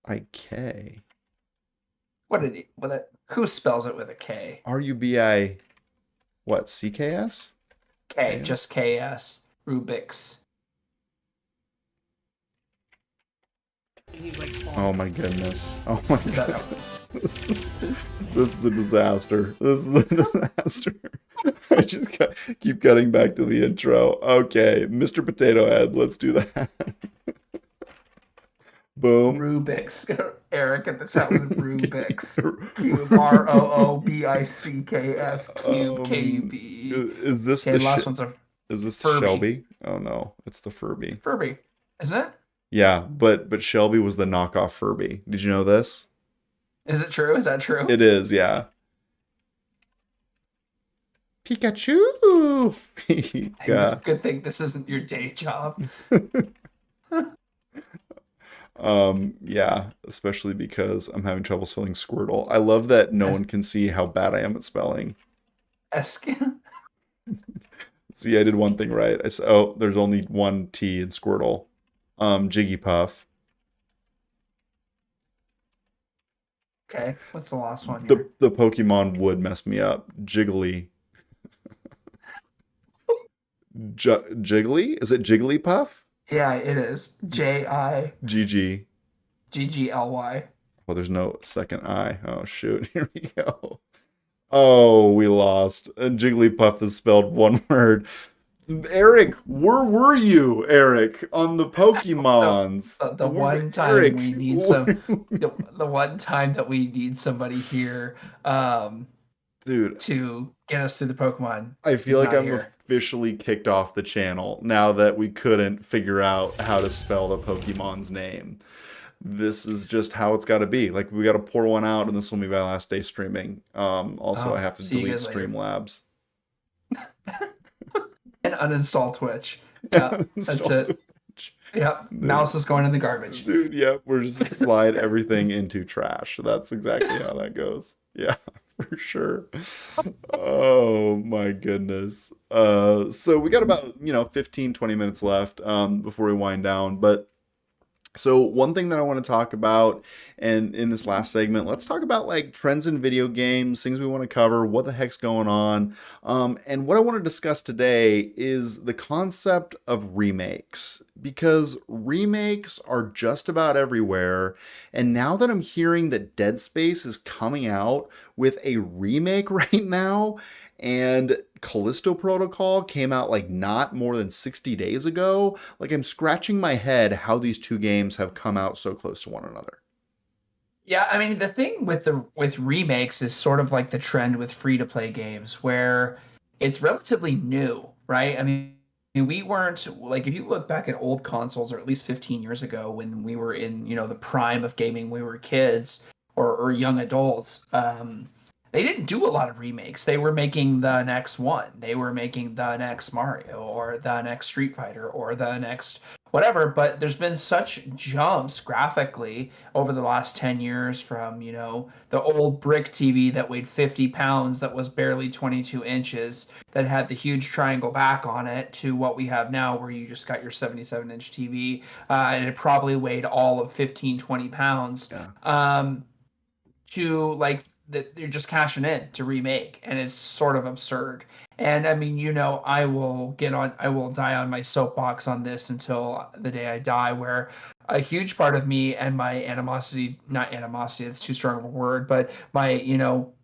IK. What did he? Who spells it with a K? RUBI. What? CKS? K, KS? just KS. Rubik's. Oh my goodness. Oh my Is that god. This is a disaster. This is a disaster. I just keep cutting back to the intro. Okay, Mr. Potato Head, let's do that. Boom. Rubik's. Eric at the chat with Rubik's. Cube. Roobicks. Cube. KUB. Is this Okay, the the last one's a is this Furby. Shelby? Oh no, it's the Furby. Furby, isn't it? Yeah, but Shelby was the knockoff Furby. Did you know this? Is it true? Is that true? It is, yeah. Pikachu. Pika. Good thing this isn't your day job. Yeah, especially because I'm having trouble spelling Squirtle. I love that no one can see how bad I am at spelling. Esk. See, I did one thing right. I said, oh, there's only one T in Squirtle. Jigglypuff. Okay, what's the last one here? The Pokemon would mess me up. Jiggly. Jiggly? Is it Jigglypuff? Yeah, it is. GG. JIGGLY. Well, there's no second I. Oh, shoot. Here we go. Oh, we lost. And Jigglypuff is spelled one word. Eric, where were you, Eric, on the Pokemons? The one time Eric, we need some the one time that we need somebody here dude, to get us through the Pokemon. I feel like I'm here. officially kicked off the channel now that we couldn't figure out how to spell the Pokemon's name. This is just how it's got to be. Like, we got to pour one out, and this will be my last day streaming. Also, I have to delete Streamlabs. And uninstall Twitch. Yeah, that's it. Yeah, mouse is going in the garbage. Dude, yep, we're just slide everything into trash. That's exactly how that goes. Yeah, for sure. Oh my goodness. So we got about, 15, 20 minutes left before we wind down, but so one thing that I want to talk about, and in this last segment, let's talk about like trends in video games, things we want to cover, what the heck's going on. And what I want to discuss today is the concept of remakes, because remakes are just about everywhere. And now that I'm hearing that Dead Space is coming out with a remake right now, and Callisto Protocol came out like not more than 60 days ago. Like, I'm scratching my head how these two games have come out so close to one another. Yeah, I mean the thing with remakes is sort of like the trend with free to play games where it's relatively new, right? I mean we weren't like if you look back at old consoles or at least 15 years ago when we were in, the prime of gaming, we were kids or young adults. they didn't do a lot of remakes. They were making the next one. They were making the next Mario or the next Street Fighter or the next whatever. But there's been such jumps graphically over the last 10 years from, the old brick TV that weighed 50 pounds, that was barely 22 inches, that had the huge triangle back on it, to what we have now, where you just got your 77-inch TV, and it probably weighed all of 15, 20 pounds. Yeah. To like that they're just cashing in to remake, and it's sort of absurd. And I mean, I will die on my soapbox on this until the day I die, where a huge part of me and my animosity, not animosity, it's too strong of a word, but my,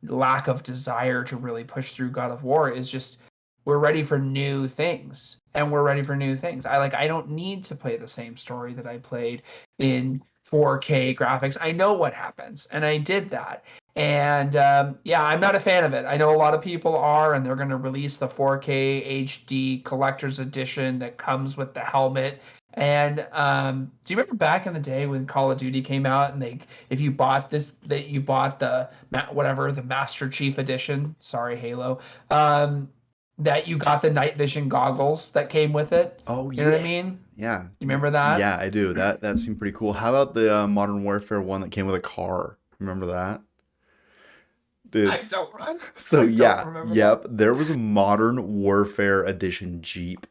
lack of desire to really push through God of War is just, we're ready for new things, and we're ready for new things. I don't need to play the same story that I played in 4K graphics. I know what happens, and I did that. And yeah, I'm not a fan of it. I know a lot of people are, and they're going to release the 4K HD collector's edition that comes with the helmet. And do you remember back in the day when Call of Duty came out, and if you bought this, that you bought the whatever, the Master Chief edition? Sorry, Halo. Um, that you got the night vision goggles that came with it. Oh You know what I yeah. mean? Yeah. You remember that? Yeah, I do. That seemed pretty cool. How about the Modern Warfare one that came with a car? Remember that? I It's don't. I, so I don't yeah, remember that. yep. There was a Modern Warfare Edition Jeep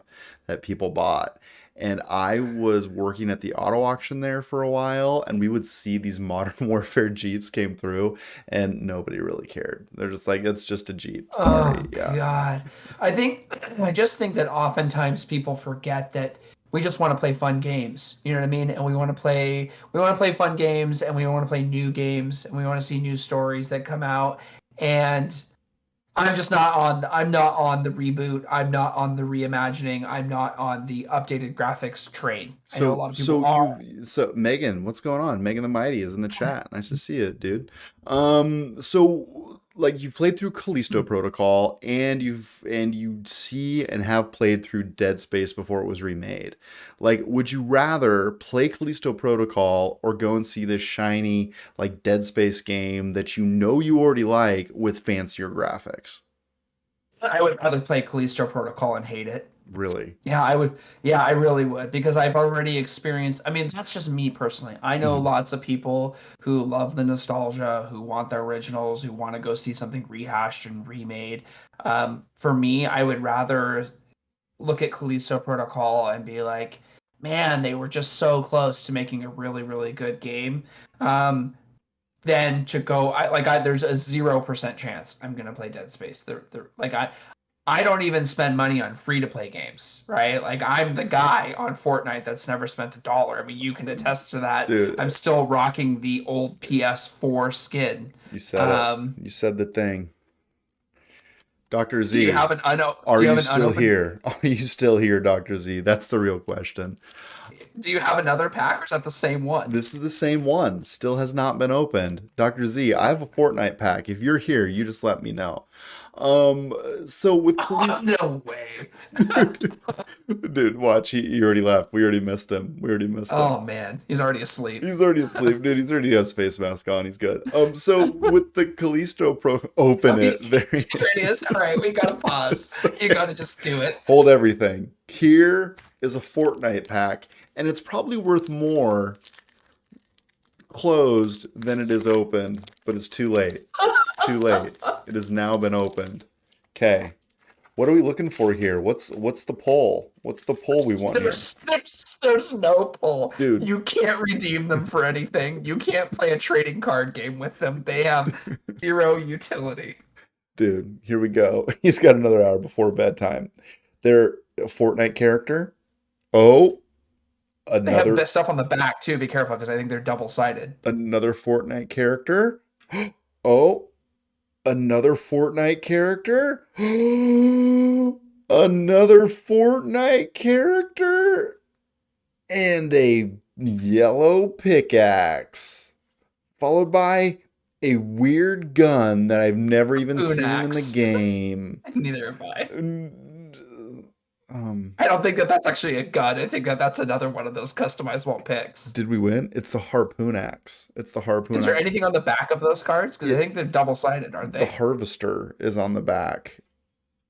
that people bought. And I was working at the auto auction there for a while, and we would see these Modern Warfare Jeeps came through, and nobody really cared. They're just like, it's just a Jeep. Sorry. Oh Yeah. God. I just think that oftentimes people forget that we just want to play fun games. You know what I mean? And we want to play fun games, and we want to play new games, and we want to see new stories that come out. And I'm not on the reboot. I'm not on the reimagining. I'm not on the updated graphics train. I know a lot of people are. So Megan, what's going on? Megan the Mighty is in the chat. Nice to see you, dude. So like you've played through Callisto Protocol, and you see and have played through Dead Space before it was remade. Like, would you rather play Callisto Protocol or go and see this shiny like Dead Space game that you know you already like with fancier graphics? I would rather play Callisto Protocol and hate it. Really? Yeah, I would. Yeah, I really would, because I've already experienced. I mean, that's just me personally. I know Mhm. lots of people who love the nostalgia, who want the originals, who want to go see something rehashed and remade. For me, I would rather look at Callisto Protocol and be like, man, they were just so close to making a really, really good game. Um, than to go. There's a 0% chance I'm gonna play Dead Space. I don't even spend money on free to play games, right? Like, I'm the guy on Fortnite that's never spent $1. I mean, you can attest to that. I'm Dude, still rocking the old PS4 skin. you said it. Um, You said the thing. Dr. do you Z, have an uno- are do you you have an still unopened here? Are you still here, Dr. Z? That's the real question. do you have another pack, or is that the same one? This is the same one. Still has not been opened. Dr. Z, I have a Fortnite pack. If you're here, you just let me know. Um, so with Oh, Khalees, no way. dude, watch. He already left. We already missed him. We already missed him. Oh man, he's already asleep. He's already asleep, dude. He's already got his face mask on. He's good. So with the Callisto Pro, Oh, open he, it. There he there it is. All right, we gotta pause. is. You Okay. gotta just do it. Hold everything. Here is a Fortnite pack, and it's probably worth more closed than it is opened, but it's too late. It's too late. It has now been opened. Okay. What are we looking for here? What's the poll? What's the poll we want here? There's no pull. Dude. You can't redeem them for anything. You can't play a trading card game with them. They have zero utility. Dude, here we go. He's got another hour before bedtime. They're a Fortnite character. Oh, They have another this stuff on the back too. Be careful, because I think they're double-sided. another Fortnite character. Oh, another Fortnite character? Another Fortnite character? And a yellow pickaxe. Followed by a weird gun that I've never even seen in the Unax. game. Neither have I. Um, I don't think that that's actually a gun. I think that that's another one of those customizable picks. did we win? It's the harpoon axe. It's the harpoon Is there axe. anything on the back of those cards? Because I It think they're double-sided, aren't the they? harvester is on the back.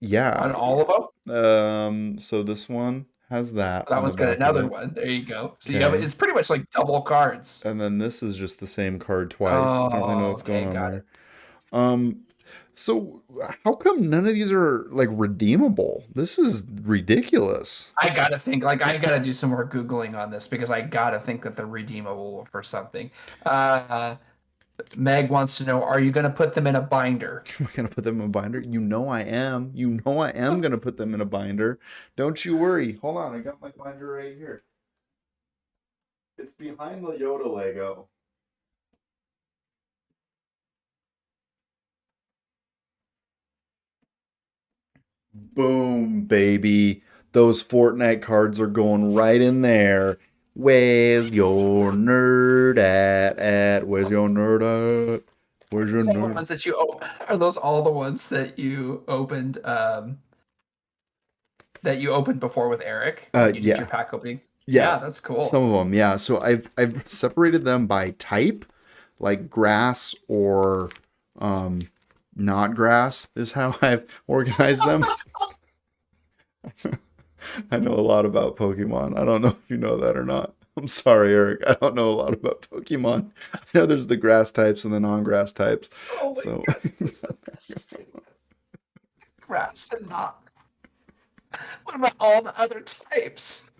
Yeah. On all of them? So this one has that That on the one's got back of another it. one. There you go. So you have Okay. it's pretty much like double cards. And then this is just the same card twice. I don't really know Oh, what's going okay, on got it. there. Um, so how come none of these are like redeemable? This is ridiculous. I gotta think, like, I gotta do some more Googling on this because I gotta think that they're redeemable for something. Uh, Meg wants to know, are you gonna put them in a binder? Am I gonna put them in a binder? You know I am. You know I am gonna put them in a binder. Don't you worry. Hold on, I got my binder right here. It's behind the Yoda Lego. Boom, baby. Those Fortnite cards are going right in there. Where's your nerd at? Where's your nerd at? Where's your Those all the nerd? ones that are those all the ones that you opened before with Eric when you did your Yeah, pack opening? yeah. Yeah, that's Some cool. of them, yeah. So I've separated them by type, like grass or um not grass is how I've organized them. I know a lot about Pokemon. I don't know if you know that or not. I'm sorry, Eric. I don't know a lot about Pokemon. I know there's the grass types and the non-grass types. Oh my So goodness. Grass and not. What about all the other types?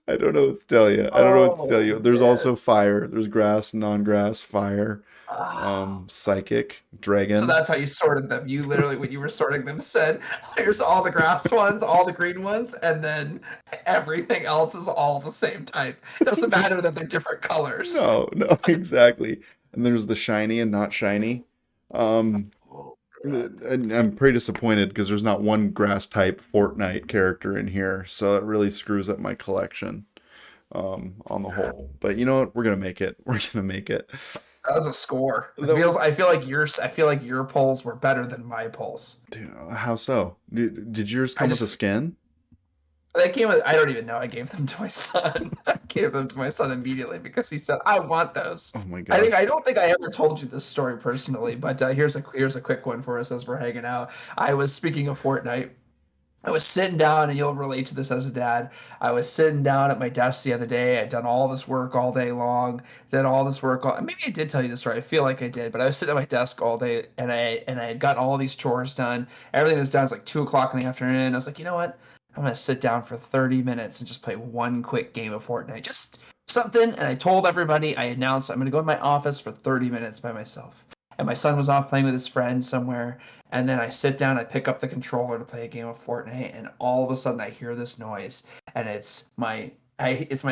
I don't know what to tell you. I don't know what to tell Oh you. There's man. also fire. There's grass, non-grass, fire, Ah. psychic, So dragon. that's how you sorted them. You literally, when you were sorting them, said, "Here's all the grass ones, all the green ones, and then everything else is all the same type. Doesn't matter that they're different colors." No, no, exactly. And there's the shiny and not shiny. Um, Oh, God. and I'm pretty disappointed because there's not one grass type Fortnite character in here, so it really screws up my collection on the whole. But you know what? We're gonna make it. We're gonna make it. That was a score. It That feels. was, I feel like your polls were better than my polls. dude, how so? Did yours I come with a just skin? that came with. I don't even know. I gave them to my son. I gave them to my son immediately because he said, "I want those." Oh my I think I gosh. don't think I ever told you this story personally, but here's a quick one for us as we're hanging out. I was speaking of Fortnite. I was sitting down, and you'll relate to this as a dad. I was sitting down at my desk the other day. I'd done all this work all day long, did all this work. Maybe I did tell you this story. I feel like I did, but I was sitting at my desk all day, and I had gotten all these chores done. Everything was done. It's like 2 o'clock in the afternoon. I was like, you know what? I'm gonna sit down for 30 minutes and just play one quick game of Fortnite, just something. And I told everybody. I announced I'm gonna go in my office for 30 minutes by myself. And my son was off playing with his friend somewhere, and then I sit down, I pick up the controller to play a game of Fortnite, and all of a sudden I hear this noise, and it's my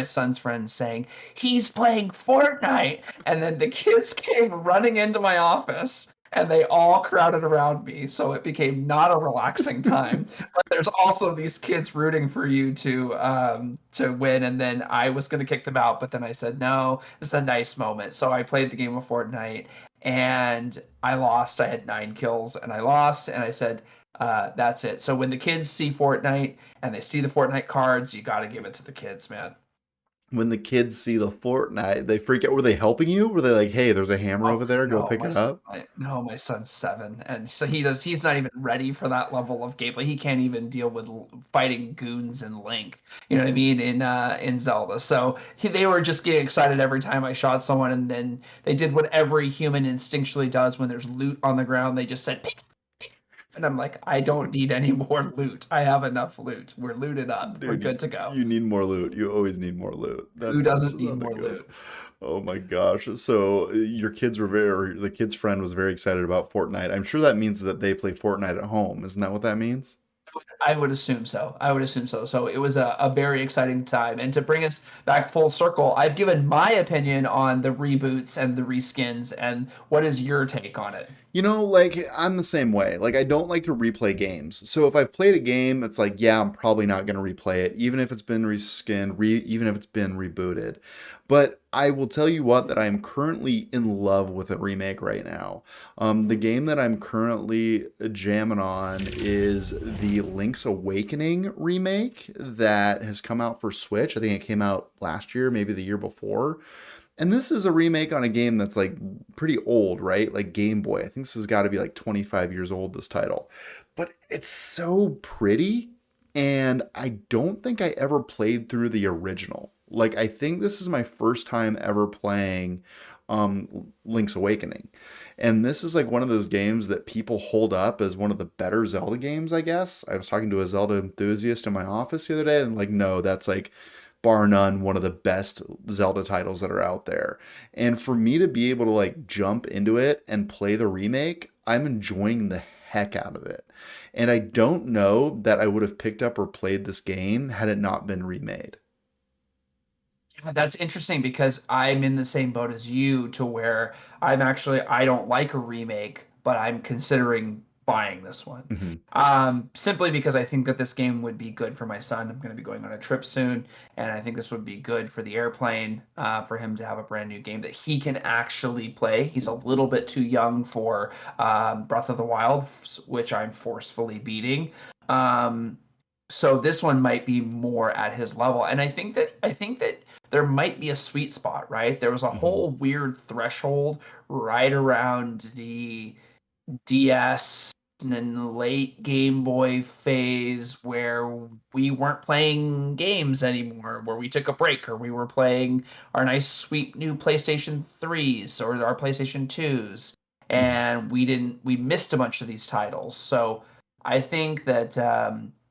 son's friend saying, "He's playing Fortnite." And then the kids came running into my office and they all crowded around me. So it became not a relaxing time. But there's also these kids rooting for you to win. And then I was gonna kick them out, but then I said, no, it's a nice moment. So I played the game of Fortnite and I lost. I had 9 kills and I lost. And I said, that's it. So when the kids see Fortnite and they see the Fortnite cards, you got to give it to the kids, man. When the kids see the Fortnite, they freak out. Were they helping you? Were they like, "Hey, there's a hammer Oh over there. Go no, pick it up"? no, my son's 7, and so he's not even ready for that level of gameplay. He can't even deal with fighting goons and Link. You know what I mean in Zelda. So they were just getting excited every time I shot someone, and then they did what every human instinctually does when there's loot on the ground. They just said, "Pick," and I'm like, I don't need any more loot. I have enough loot. We're looted up. We're Dude, good to go. you need more loot. You always need more loot. Who That's doesn't just how need that more goes. loot? Oh my gosh. So your kids were very, or the kid's friend was very excited about Fortnite. I'm sure that means that they play Fortnite at home. Isn't that what that means? I would assume so. I would assume so. So it was a very exciting time. And to bring us back full circle, I've given my opinion on the reboots and the reskins. And what is your take on it? You know, like I'm the same way. Like I don't like to replay games. So if I've played a game, it's like, yeah, I'm probably not going to replay it, even if it's been reskinned, even if it's been rebooted. But I will tell you what, that I am currently in love with a remake right now. The game that I'm currently jamming on is the Link's Awakening remake that has come out for Switch. I think it came out last year, maybe the year before. And this is a remake on a game that's like pretty old, right? Like Game Boy. I think this has got to be like 25 years old, this title. But it's so pretty. And I don't think I ever played through the original. Like, I think this is my first time ever playing Link's Awakening. And this is like one of those games that people hold up as one of the better Zelda games, I guess. I was talking to a Zelda enthusiast in my office the other day, and like, no, that's like bar none one of the best Zelda titles that are out there. And for me to be able to like jump into it and play the remake, I'm enjoying the heck out of it. And I don't know that I would have picked up or played this game had it not been remade. Yeah, that's interesting because I'm in the same boat as you to where I don't like a remake, but I'm considering buying this one. Hmm. Simply because I think that this game would be good for my son. I'm going to be going on a trip soon, and I think this would be good for the airplane, for him to have a brand new game that he can actually play. He's a little bit too young for Breath of the Wild, which I'm forcefully beating. Um, so this one might be more at his level, and I think that there might be a sweet spot, right? There was a Hmm. whole weird threshold right around the DS and then the late Game Boy phase where we weren't playing games anymore, where we took a break or we were playing our nice sweet new PlayStation 3s or our PlayStation 2s, and we missed a bunch of these titles. So I think that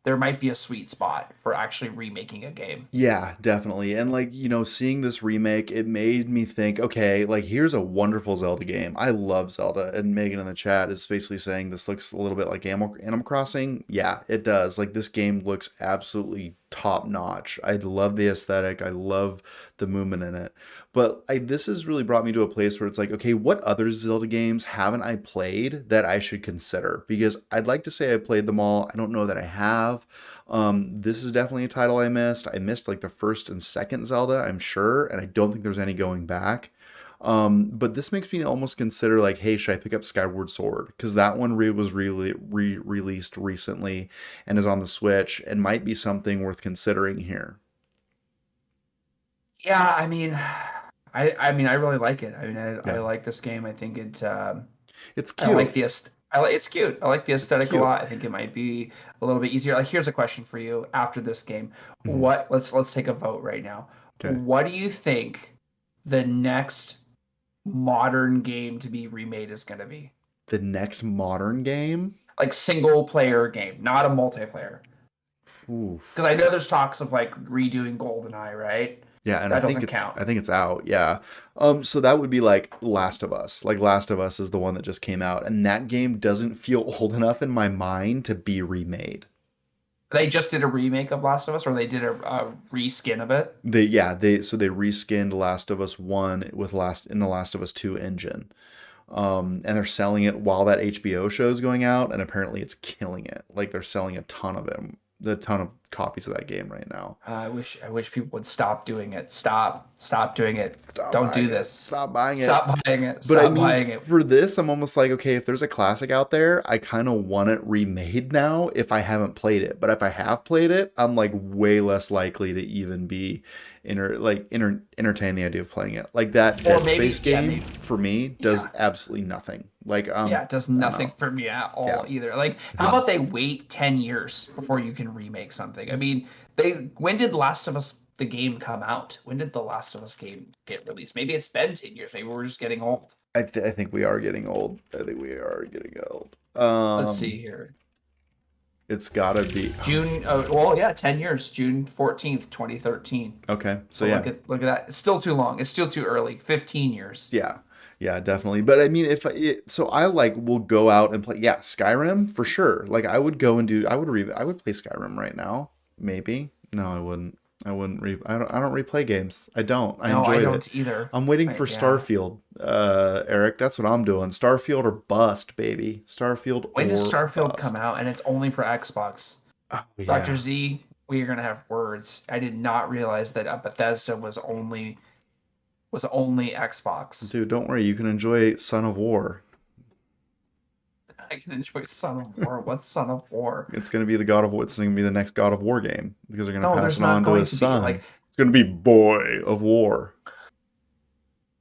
there might be a sweet spot for actually remaking a game. Yeah, definitely. And like, seeing this remake, it made me think, okay, like here's a wonderful Zelda game. I love Zelda. And Megan in the chat is basically saying this looks a little bit like Animal Crossing. Yeah, it does. Like this game looks absolutely top notch. I love the aesthetic. I love the movement in it. But this has really brought me to a place where it's like, okay, what other Zelda games haven't I played that I should consider? Because I'd like to say I played them all. I don't know that I have. This is definitely a title I missed. I missed like the first and second Zelda, I'm sure, and I don't think there's any going back. But this makes me almost consider like, hey, should I pick up Skyward Sword? Because that one was really released recently and is on the Switch and might be something worth considering here. Yeah, I mean, I really like it. I mean, I Yeah, like this game. I think it's I like cute. I like it's cute. I like the It's aesthetic a cute. lot. I think it might be a little bit easier. Like, here's a question for you after this game. Mhm. Let's take a vote right now. Okay. What do you think the next modern game to be remade is going to be? The next modern game. Like single player game, not a multiplayer. Because Oof. I know there's talks of like redoing GoldenEye, right? Yeah, and That doesn't count. I think it's out. Yeah. So that would be like Last of Us. Like Last of Us is the one that just came out, and that game doesn't feel old enough in my mind to be remade. They just did a remake of Last of Us, or they did a reskin of it. They reskinned Last of Us 1 with the Last of Us 2 engine. And they're selling it while that HBO show is going out, and apparently it's killing it. Like they're selling a ton of copies of that game right now. I wish people would stop doing it. Stop doing it. Stop Don't do buying it. this. Stop buying it. Stop buying it. But I Stop mean, buying it. for this, I'm almost like, okay, if there's a classic out there, I kind of want it remade now if I haven't played it. But if I have played it, I'm like way less likely to even be entertain the idea of playing it. Like that Or Dead Space maybe, yeah, game maybe, for me does yeah, absolutely nothing. Like yeah. It does I'm nothing out. for me at Yeah. all either. Like, how Mhm. about they wait 10 years before you can remake something? I mean, they when did Last of Us the game come out? When did the Last of Us game get released? Maybe it's been 10 years. Maybe we're just getting old. I think we are getting old. I think we are getting old. Let's see here. It's gotta be. Oh, June. Well, yeah, 10 years. June 14th, 2013. okay. So So yeah, look at that. It's still too long. It's still too early. 15 years. yeah, yeah, definitely. But I mean, so I like will go out and play. Yeah, Skyrim for sure. Like I would go and do. I would play Skyrim right now. Maybe. No, I wouldn't. I don't replay games. I don't. I No, I enjoyed it. don't either. I'm waiting I, for yeah. Starfield, Eric. That's what I'm doing. Starfield or bust, baby. Starfield When does or Starfield come bust. out? And it's only for Xbox. Oh Dr. yeah. Z, we are gonna have words. I did not realize that Bethesda was only was only Xbox. Dude, don't worry. You can enjoy Son of War. I can enjoy Son of War. What's Son of War? It's going to be the God of War. It's going to be the next God of War game because they're going to No, pass there's it not on to going his to be. Like, son. It's going to be Boy of War.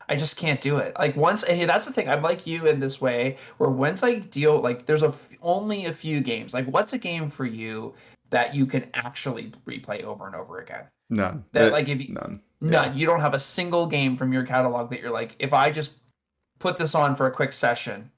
I just can't do it. Like once, hey, that's the thing. I'm like you in this way, where once I deal, like, there's only a few games. Like, what's a game for you that you can actually replay over and over again? None. That like if you None. Yeah. none, you don't have a single game from your catalog that you're like, if I just put this on for a quick session,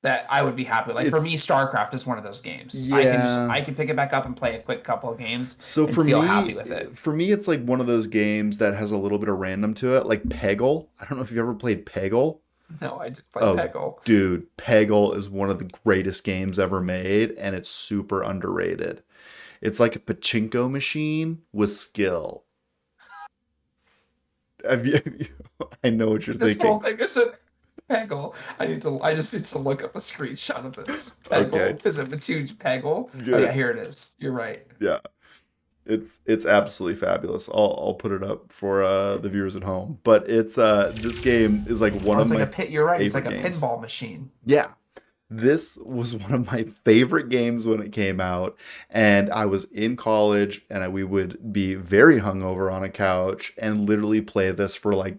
that I would be happy. Like for me, It's StarCraft is one of those games. yeah. I can pick it back up and play a quick couple of games So and feel happy with it. for me, it's like one of those games that has a little bit of random to it, like Peggle. I don't know if you've ever played Peggle. No, I just play Oh, Peggle. dude, Peggle is one of the greatest games ever made, and it's super underrated. It's like a pachinko machine with skill. Have you, I know what you're This whole thinking. thing is a Peggle. I just need to look up a screenshot of this. Okay, Peggle. Is it Matuj Peggle? Oh yeah, good. here it is. You're right. Yeah, it's absolutely fabulous. I'll put it up for the viewers at home. But it's this game is like one Oh, of it's like my a pit. You're right. It's like favorite a games. pinball machine. Yeah, this was one of my favorite games when it came out, and I was in college, and we would be very hungover on a couch and literally play this for like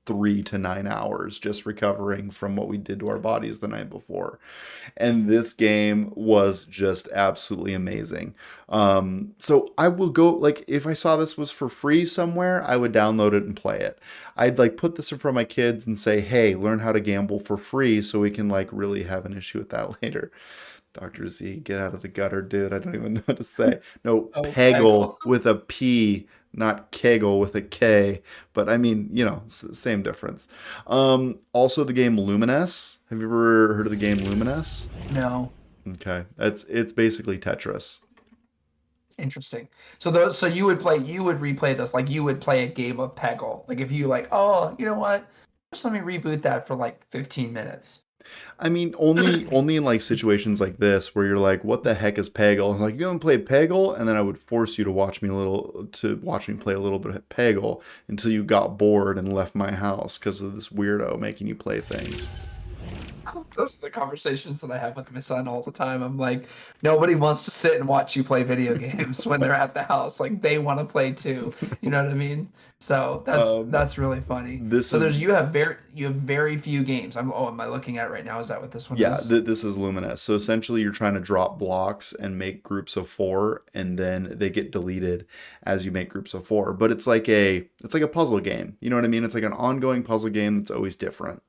3 to 9 hours, just recovering from what we did to our bodies the night before. And this game was just absolutely amazing. So I will go, like, if I saw this was for free somewhere, I would download it and play it. I'd like put this in front of my kids and say, hey, learn how to gamble for free so we can like really have an issue with that later. Dr. Z, get out of the gutter, dude. I don't even know what to say. No, Oh, Peggle. Peggle with a P, not Kegel with a K. But I mean, same difference. Also, the game Luminous. Have you ever heard of the game Luminous? No. Okay, it's basically Tetris. Interesting. So those, so you would replay this, like you would play a game of Peggle. Like if you like, oh, you know what? Just let me reboot that for like 15 minutes. I mean, only in like situations like this where you're like, "What the heck is Peggle?" And it's like, "You gonna play Peggle?" And then I would force you to watch me play a little bit of Peggle until you got bored and left my house because of this weirdo making you play things. Those are the conversations that I have with my son all the time. I'm like, nobody wants to sit and watch you play video games when they're at the house. Like they want to play too. You know what I mean? So Um, that's really funny. this So is you have very few games. Am I looking at it right now? Is that what this one Yeah, is? this is Luminous. So essentially, you're trying to drop blocks and make groups of four, and then they get deleted as you make groups of four. But it's like a puzzle game. You know what I mean? It's like an ongoing puzzle game that's always different.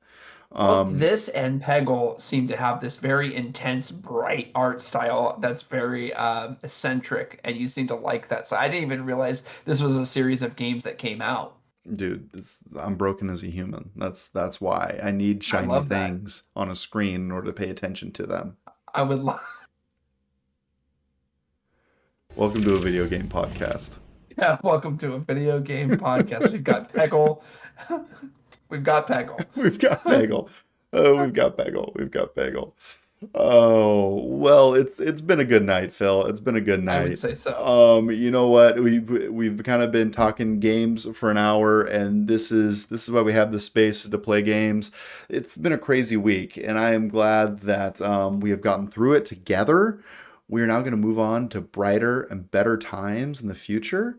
Well, Um, this and Peggle seem to have this very intense, bright art style that's very eccentric, and you seem to like that. So I didn't even realize this was a series of games that came out. dude, I'm broken as a human. That's why I need I shiny love that. things on a screen in order to pay attention to them. I would love. Welcome to a video game podcast. Yeah, welcome to a video game podcast. We've got Peggle. We've got Peggle. We've got Bagel. Oh, we've got Bagel. We've got Bagel. Oh, well, it's been a good night, Phil. It's been a good I would night. say so. You know what? We've kind of been talking games for an hour, and this is why we have the space to play games. It's been a crazy week, and I am glad that we have gotten through it together. We are now going to move on to brighter and better times in the future.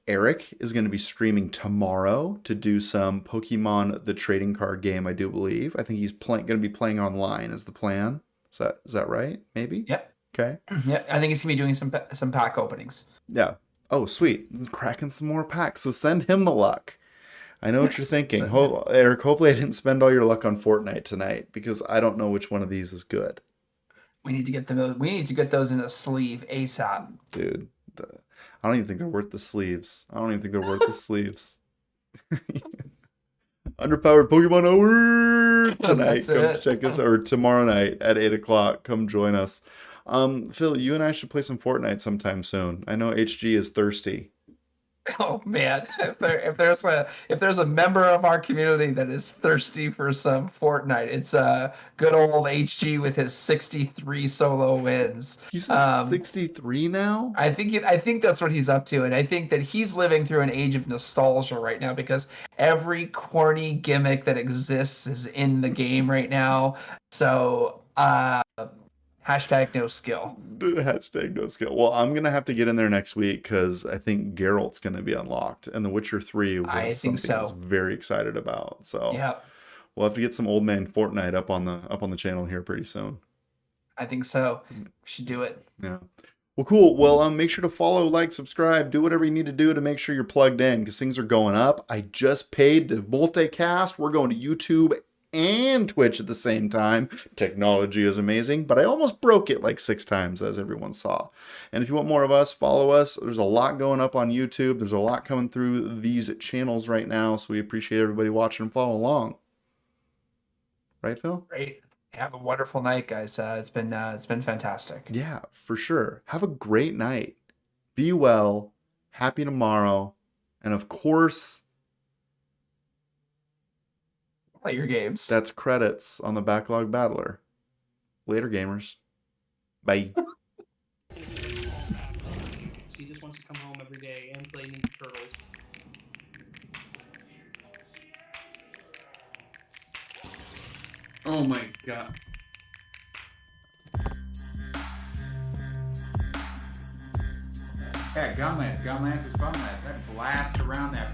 Eric is going to be streaming tomorrow to do some Pokemon the trading card game, I do believe. I think he's going to be playing online is the plan. Is that right? Maybe? Yep. Okay. Yeah, I think he's gonna be doing some pack openings. Yeah. Oh, sweet. Cracking some more packs. So send him the luck. I know what you're thinking. Send him. Eric, hopefully I didn't spend all your luck on Fortnite tonight because I don't know which one of these is good. We need to get them. We need to get those in a sleeve ASAP. Dude, I don't even think they're worth the sleeves. I don't even think they're worth the sleeves. Underpowered Pokemon Hour tonight. That's Come it. check us, or tomorrow night at 8 o'clock. Come join us. Phil, you and I should play some Fortnite sometime soon. I know HG is thirsty. Oh man, if there's a member of our community that is thirsty for some Fortnite, it's good old HG with his 63 solo wins. He's a Um, 63 now? I think that's what he's up to, and I think that he's living through an age of nostalgia right now because every corny gimmick that exists is in the game right now. So hashtag no skill. Hashtag no skill. Well, I'm gonna have to get in there next week because I think Geralt's gonna be unlocked, and The Witcher 3 was I think something I was so. very excited about. So Yeah, we'll have to get some old man Fortnite up on the channel here pretty soon. I think so. We should do it. Yeah. Well, cool. Well, make sure to follow, like, subscribe, do whatever you need to do to make sure you're plugged in because things are going up. I just paid to multicast. We're going to YouTube and Twitch at the same time. Technology is amazing, but I almost broke it like 6 times, as everyone saw. And if you want more of us, follow us. There's a lot going up on YouTube. There's a lot coming through these channels right now, so we appreciate everybody watching and follow along. Right, Phil? Great. Have a wonderful night, guys. It's been fantastic. Yeah, for sure. Have a great night. Be well. Happy tomorrow. And of course, Play your games. that's credits on the Backlog Battler. Later, gamers. Bye. She just wants to come home every day and play Ninja Turtles. Oh my god. Yeah, Gunlance. Gunlance is fun. I blast around that